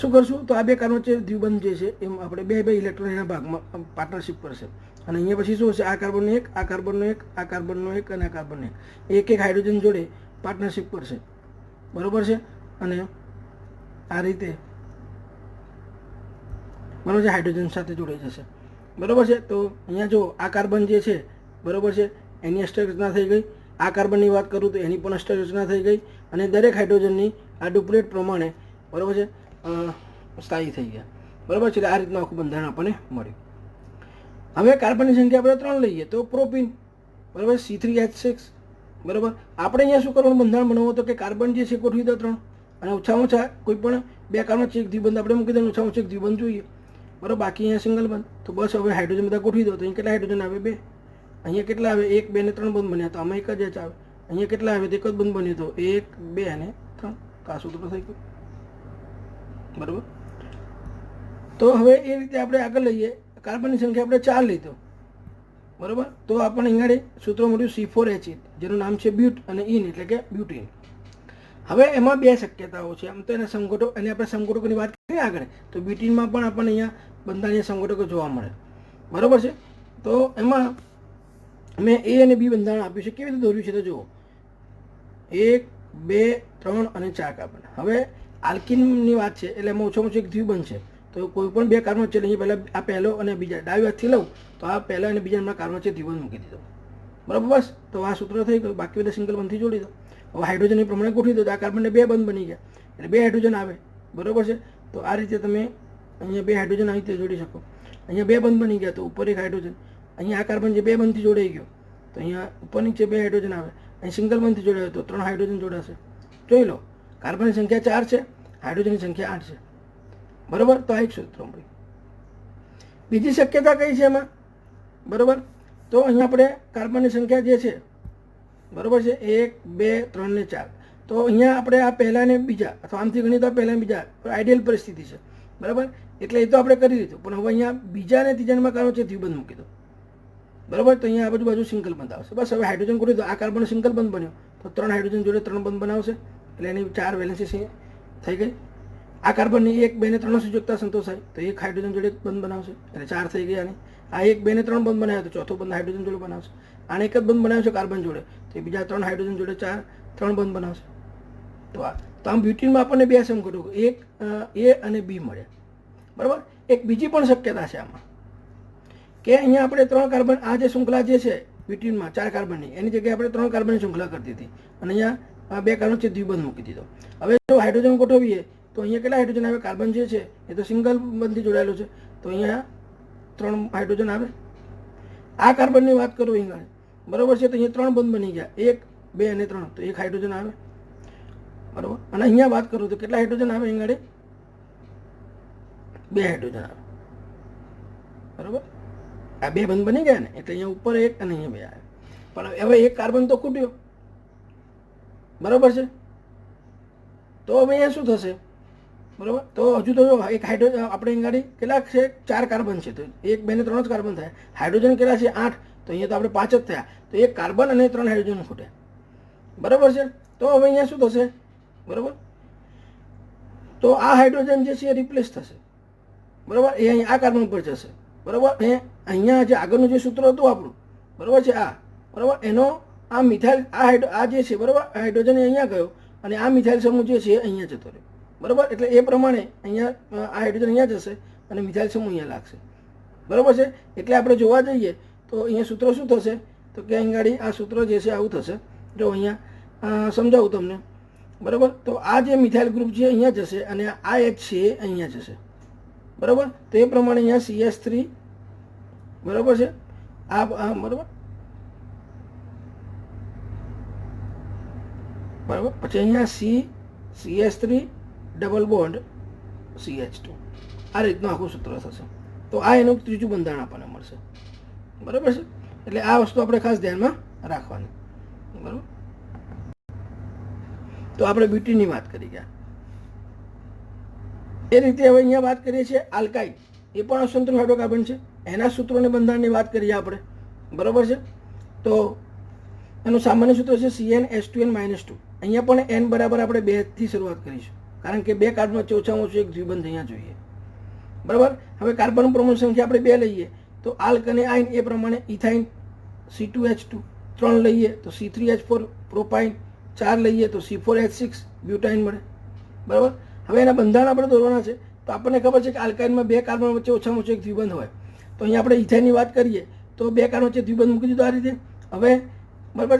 શું કરશું તો આ બે કાર્બન વચ્ચે દ્વિબંધ જે છે એમ આપણે બે બે ઇલેક્ટ્રોન એના ભાગમાં પાર્ટનરશિપ કરશે અને અહીંયા પછી શું હશે આ કાર્બનનો એક આ કાર્બનનો એક આ કાર્બનનો એક અને આ કાર્બનનો એક એક હાઇડ્રોજન જોડે પાર્ટનરશિપ કરશે, બરાબર છે. અને આ રીતે બરાબર છે હાઇડ્રોજન સાથે જોડાઈ જશે, બરાબર છે. તો અહીંયા જો આ કાર્બન જે છે બરાબર છે એની અષ્ટક રચના થઈ ગઈ, આ કાર્બનની વાત કરું તો એની પણ અષ્ટક રચના થઈ ગઈ અને દરેક હાઇડ્રોજનની આ ડુપ્લેટ પ્રમાણે બરાબર છે સ્થાયી થઈ ગયા, બરાબર છે. આ રીતનું આખું બંધારણ આપણને મળ્યું. હવે કાર્બનની સંખ્યા આપણે 3 લઈએ તો પ્રોપીન, બરાબર, C3H6, બરાબર. આપણે અહીંયા શું કરવાનું બંધારણ બનાવવું તો કે કાર્બન જે છે ગોઠવી દો 3 અને ઓછામાં ઓછા કોઈ પણ બે કાર્બન વચ્ચે એક દ્વિબંધ આપણે મૂકી દઈએ, ઓછામાં ઓછા એક દ્વિબંધ જોઈએ, બરાબર. બાકી અહીંયા સિંગલ બંધ. તો બસ હવે હાઇડ્રોજન બધા ગોઠવી દો તો અહીં કેટલા હાઇડ્રોજન આવે 2, અહીંયા કેટલા આવે 1 2 ને 3 બંધ બન્યા તો આમાં એક જ આવે, અહીંયા કેટલા આવે તો એક જ બંધ બન્યું તો 1 2 અને 3, તો આ સૂત્ર થઈ ગયું, બરાબર. તો હવે એ રીતે આપણે આગળ લઈએ. કાર્બનની સંખ્યા આપણે 4 લીધો, બરાબર. તો આપણને અહીંયા સૂત્ર મળ્યું C4H8 જેનું નામ છે બ્યુટ અને ઇન એટલે કે બ્યુટીન. હવે એમાં બે શક્યતાઓ છે, આમ તો એના સંગઠકો અને આપણે સંગઠકોની વાત કરીએ આગળ તો બ્યુટીનમાં પણ આપણને અહીંયા બંધારણીય સંગઠકો જોવા મળે, બરાબર છે. તો એમાં મેં A અને B બંધારણ આપ્યું છે. કેવી રીતે દોર્યું છે તો જુઓ 1 2 3 અને 4 કાર્બન. હવે આલ્કિનની વાત છે એટલે એમાં ઓછામાં ઓછું એક દ્વિબંધ છે તો કોઈ પણ બે કાર્બન વચ્ચે અહીં પહેલાં આ પહેલો અને બીજા ડાબી હાથથી લઉં તો આ પહેલા અને બીજા કાર્બન વચ્ચે દ્વિબંધ મૂકી દીધો, બરાબર. બસ તો આ સૂત્ર થઈ ગયું. બાકી બધા સિંગલ બંધથી જોડી દો. હવે હાઇડ્રોજનની પ્રમાણે ગોઠવી દો તો આ કાર્બનને 2 બંધ બની ગયા એટલે 2 હાઇડ્રોજન આવે, બરાબર છે. તો આ રીતે તમે અહીંયા 2 હાઇડ્રોજન આવી રીતે જોડી શકો. અહીંયા 2 બંધ બની ગયા તો ઉપર એક હાઇડ્રોજન, અહીંયા આ કાર્બન જે 2 બંધથી જોડાઈ ગયો તો અહીંયા ઉપર નીચે 2 હાઇડ્રોજન આવે, અહીં સિંગલ બંધથી જોડાયો તો 3 હાઇડ્રોજન જોડાશે. જોઈ લો કાર્બનની સંખ્યા 4 છે, હાઇડ્રોજનની સંખ્યા 8 છે, બરાબર. તો આ એક સૂત્ર મળ્યું. બીજી શક્યતા કઈ છે એમાં, બરાબર. તો અહીંયા આપણે કાર્બનની સંખ્યા જે છે બરાબર છે 1 2 3 ને 4 તો અહીંયા આપણે આ પહેલા ને બીજા અથવા આમથી ગણીએ તો આ પહેલા ને બીજા આઈડિયલ પરિસ્થિતિ છે, બરાબર. એટલે એ તો આપણે કરી દીધું પણ હવે અહીંયા બીજા ને ત્રીજામાં કાર્બન છે દ્વિબંધ મૂકી દો, બરાબર. તો અહીંયા આ બાજુ સિંગલ બંધ આવશે. બસ હવે હાઇડ્રોજન ગોઠવી દો. આ કાર્બન સિંગલ બંધ બન્યો તો 3 હાઇડ્રોજન જોડે 3 બંધ બનાવશે એટલે એની 4 વેલેન્સી થઈ ગઈ. આ કાર્બનની 1 2 ને 3 સૂચકતા સંતોષાય તો એક હાઇડ્રોજન જોડે બંધ બનાવશે એટલે 4 થઈ ગયા. અને આ 1 2 ને 3 બંધ બનાવ્યો તો ચોથો બંધ હાઇડ્રોજન જોડે બનાવશે. આને એક જ બંધ બનાવ્યો છે કાર્બન જોડે તો બીજા 3 હાઇડ્રોજન જોડે 3 બંધ બનાવશે. તો આમ બ્યુટીનમાં આપણને 2 સંગઠકો એક A અને B મળ્યા, બરાબર. એક બીજી પણ શક્યતા છે આમાં કે અહીંયા આપણે 3 કાર્બન આ જે શૃંખલા જે છે બ્યુટીનમાં 4 કાર્બનની એની જગ્યાએ આપણે 3 કાર્બનની શૃંખલા કરતી હતી અને અહીંયા 2 કાર્બન છે દ્વિબંધ મૂકી દીધો. હવે જો હાઇડ્રોજન ગોઠવીએ તો અહીંયા કેટલા હાઇડ્રોજન આવે, કાર્બન જે છે એ તો સિંગલ બંધથી જોડાયેલો છે તો અહીંયા 3 હાઇડ્રોજન આવે. આ કાર્બનની વાત કરું અહીંયા બરાબર છે તો અહીંયા 3 બંધ બની ગયા 1 2 અને 3 તો 1 હાઇડ્રોજન આવે, બરાબર. અને અહીંયા વાત કરું તો કેટલા હાઇડ્રોજન આવે અહીંયા 2 હાઇડ્રોજન આવે, બરાબર. આ 2 બંધ બની ગયા ને એટલે અહીંયા ઉપર 1 અને અહીંયા 2 આવે પણ હવે એક કાર્બન તો ખૂટ્યો, બરાબર છે. તો હવે અહીંયા શું થશે, બરાબર. તો હજુ તો એક હાઇડ્રોજન આપણે અહીંયા કેટલા છે 4 કાર્બન છે તો 1 2 ને 3 જ કાર્બન થયા. હાઇડ્રોજન કેટલા છે 8 તો અહીંયા તો આપણે 5 જ થયા તો એક કાર્બન અને 3 હાઇડ્રોજન ખૂટ્યા, બરાબર છે. તો હવે અહીંયા શું થશે, બરાબર. તો આ હાઇડ્રોજન જે છે એ રિપ્લેસ થશે, બરાબર. એ અહીં આ કાર્બન પર જશે, બરાબર. એ અહીંયા જે આગળનું જે સૂત્ર હતું આપણું બરાબર છે આ, બરાબર. એનો આ મિથાઇલ આ જે છે બરાબર હાઇડ્રોજન અહીંયા ગયો અને આ મિથાઇલ સમૂહ જે છે અહીંયા જતો રહ્યો, બરાબર. એટલે એ પ્રમાણે અહીંયા આ હાઇડ્રોજન અહીંયા જશે અને મિથાઇલ સમૂહ અહીંયા લાગશે, બરાબર છે. એટલે આપણે જોવા જઈએ તો અહીંયા સૂત્ર શું થશે તો કે અહીંયા આ સૂત્ર જે છે આવું થશે. જો અહીંયા સમજાવું તમને, બરાબર. તો આ જે મિથાઇલ ગ્રુપ છે અહીંયા જશે અને આ H છે એ અહીંયા જશે, બરાબર. તો એ પ્રમાણે અહીંયા CH3 બરાબર છે આ બરાબર, બરાબર. પછી અહીંયા CH3 ડબલ બોન્ડ CH2 આ રીતનું આખું સૂત્ર થશે. તો આ એનું ત્રીજું બંધારણ આપણને મળશે, બરાબર છે. એટલે આ વસ્તુ આપણે ખાસ ધ્યાનમાં રાખવાની, બરાબર. તો આપણે બ્યુટીનની વાત કરી ગયા એ રીતે. હવે અહીંયા વાત કરીએ છીએ આલ્કાઇન, એ પણ અસંતુલિત હાઇડ્રોકાર્બન છે. એના સૂત્રોને બંધારણની વાત કરીએ આપણે, બરાબર છે. તો એનું સામાન્ય સૂત્ર છે CnH2n-2. અહીંયા પણ n બરાબર આપણે 2 થી શરૂઆત કરીશું, કારણ કે 2 કાર્બન વચ્ચે ઓછામાં ઓછું એક દ્વિબંધ અહીંયા જોઈએ. બરાબર. હવે કાર્બન પરમાણુ સંખ્યા આપણે 2 લઈએ તો આલ્ક અને આઇન એ પ્રમાણે ઇથાઇન C2H2, 3 લઈએ તો C3H4 પ્રોપાઇન, 4 લઈએ તો C4H6 બ્યુટાઇન મળે. બરાબર. હવે એના બંધારણ આપણે દોરવાના છે. તો આપણને ખબર છે કે આલ્કાઇનમાં 2 કાર્બન વચ્ચે ઓછામાં ઓછું એક દ્વિબંધ હોય. તો અહીંયા આપણે ઇથાઇનની વાત કરીએ તો 2 કાર્બન વચ્ચે દ્વિબંધ મૂકી દીધો આ રીતે. હવે બરાબર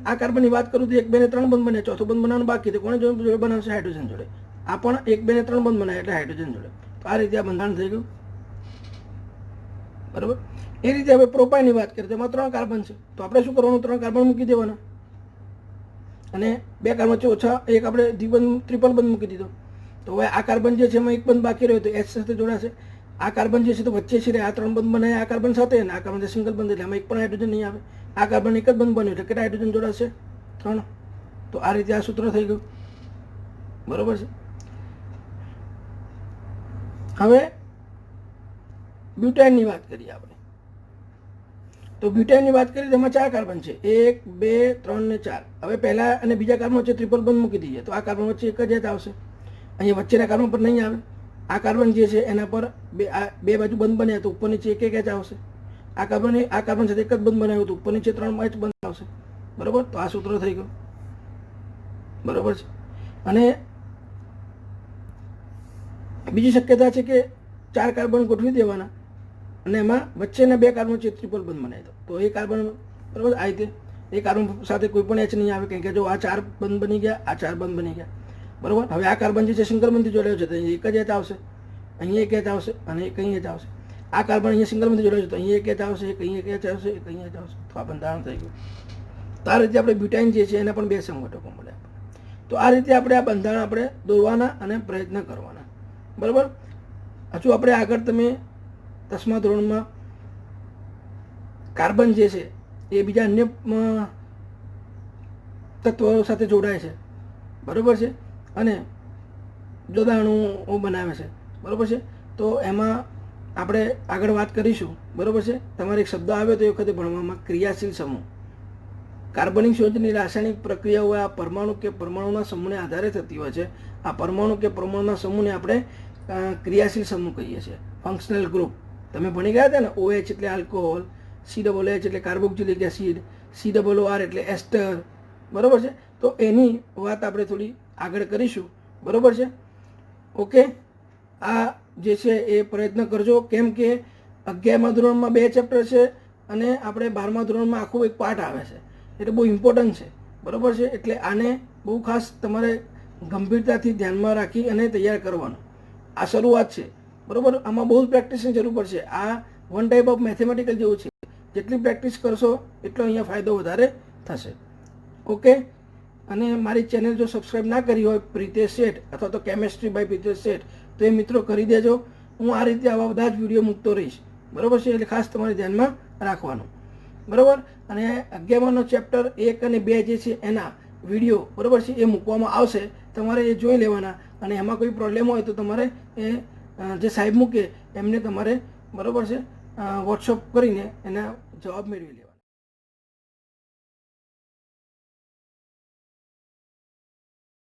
આ કાર્બનની વાત કરું તો 1, 2 ને 3 બંધ બને, ચોથો બંધ બનાવવાનું બાકી. તો કોને જોડે બનાવશે? હાઇડ્રોજન જોડે. આ પણ 1, 2 ને 3 બંધ બનાવે એટલે હાઇડ્રોજન જોડે. તો આ રીતે આ બંધારણ થઈ ગયું. બરાબર. એ રીતે હવે પ્રોપાઇનની વાત કરીએ તો એમાં 3 કાર્બન છે. તો આપણે શું કરવાનું? 3 કાર્બન મૂકી દેવાના અને 2 કાર્બન વચ્ચે ઓછા એક આપણે દ્વિબંધ ટ્રિપલ બંધ મૂકી દીધો. તો હવે આ કાર્બન જે છે એમાં એક બંધ બાકી રહ્યો તો H સાથે જોડાશે. આ કાર્બન જે છે તો વચ્ચે છે આ 3 બંધ બનાવ્યા આ કાર્બન સાથે, અને આ કાર્બન સિંગલ બંધ એટલે આમાં એક પણ હાઇડ્રોજન નહીં આવે. આ કાર્બન એક જ બંધ બન્યો એટલે કેટલા હાઇડ્રોજન જોડાશે? 3. તો આ રીતે આ સૂત્ર થઈ ગયું. બરોબર છે. હવે બ્યુટાઇનની વાત કરીએ આપણે. તો બ્યુટાઇનની વાત કરીએ તો એમાં 4 કાર્બન છે, 1, 2, 3 ને 4. હવે પહેલા અને બીજા કાર્બન વચ્ચે ટ્રિપલ બંધ મૂકી દઈએ તો આ કાર્બન વચ્ચે એક જ આવશે. અહીંયા વચ્ચેના કાર્બન પર નહીં આવે. આ કાર્બન જે છે એના પર બે બાજુ બંધ બન્યા તો ઉપર નીચે એક જ આવશે. આ કાર્બન સાથે એક જ બંધ બનાવ્યું તો ઉપર નીચે 3 જ બંધ આવશે. બરાબર. તો આ સૂત્ર થઈ ગયું. બરાબર છે. અને બીજી શક્યતા છે કે 4 કાર્બન ગોઠવી દેવાના અને એમાં વચ્ચેના 2 કાર્બન વચ્ચે ટ્રિપલ બંધ બનાવી દો તો એ કાર્બન બરાબર આ રીતે એ કાર્બન સાથે કોઈ પણ H નહીં આવે, કારણ કે જો આ 4 બંધ બની ગયા, આ 4 બંધ બની ગયા. બરાબર. હવે આ કાર્બન જે છે સિંગલ બંધથી જોડાયો છે તો એક જ H આવશે, અહીંયા એક H આવશે અને એક અહીં H આવશે. આ કાર્બન અહીંયા સિંગલ બંધથી જોડાયો છે તો અહીંયા એક H આવશે, એક અહીં એક H આવશે, એક અહીં H આવશે. તો આ બંધારણ થઈ ગયું. તો આ રીતે આપણે બ્યુટાઇન જે છે એના પણ 2 સંઘટકો મળે. તો આ રીતે આપણે આ બંધારણ આપણે દોરવાના અને પ્રયત્ન કરવાના. બરાબર. હજુ આપણે આગળ તમે 10મા ધોરણમાં કાર્બન જે છે એ બીજા અન્ય તત્વો સાથે જોડાય છે. બરાબર છે. અને જુદા અણુઓ બનાવે છે. બરાબર છે. તો એમાં આપણે આગળ વાત કરીશું. બરાબર છે. તમારે એક શબ્દ આવ્યો તો એ વખતે ભણવામાં ક્રિયાશીલ સમૂહ. કાર્બનિક સંયોજનની રાસાયણિક પ્રક્રિયાઓ આ પરમાણુ કે પરમાણુના સમૂહને આધારે થતી હોય છે. આ પરમાણુ કે પરમાણુના સમૂહને આપણે ક્રિયાશીલ સમૂહ કહીએ છીએ, ફંક્શનલ ગ્રુપ. તમે ભણી ગયા હતા ને, OH એટલે આલ્કોહોલ, COOH એટલે કાર્બોક્સિલિક એસિડ, COOR એટલે એસ્ટર. બરાબર છે. તો એની વાત આપણે થોડી આગળ કરીશું. બરાબર છે. ઓકે. આ જે છે એ પ્રયત્ન કરજો, કેમ કે 11મા ધોરણમાં 2 ચેપ્ટર છે અને આપણે 12મા ધોરણમાં આખું એક પાઠ આવે છે, એટલે બહુ ઇમ્પોર્ટન્ટ છે. બરાબર છે. એટલે આને બહુ ખાસ તમારે ગંભીરતાથી ધ્યાનમાં રાખી અને તૈયાર કરવાનું. આ શરૂઆત છે. બરાબર. આમાં બહુ જ પ્રેક્ટિસની જરૂર પડશે. આ વન ટાઈપ ઓફ મેથેમેટિકલ જેવું છે. જેટલી પ્રેક્ટિસ કરશો એટલો અહીંયા ફાયદો વધારે થશે. ઓકે. અને મારી ચેનલ જો સબસ્ક્રાઈબ ના કરી હોય પ્રિતેશ શેઠ અથવા તો કેમેસ્ટ્રી બાય પ્રિતેશ શેઠ, તો એ મિત્રો કરી દેજો. હું આ રીતે આવા બધા જ વિડીયો મૂકતો રહીશ. બરાબર છે. એટલે ખાસ તમારે ધ્યાનમાં રાખવાનું. બરાબર. અને 11માનો ચેપ્ટર 1 અને 2 જે છે એના વિડીયો બરાબર છે એ મૂકવામાં આવશે. તમારે એ જોઈ લેવાના અને એમાં કોઈ પ્રોબ્લેમ હોય તો તમારે એ જે સાહેબ મૂકે એમને તમારે બરાબર છે વોટ્સઅપ કરીને એના જવાબ મેળવી લેવા.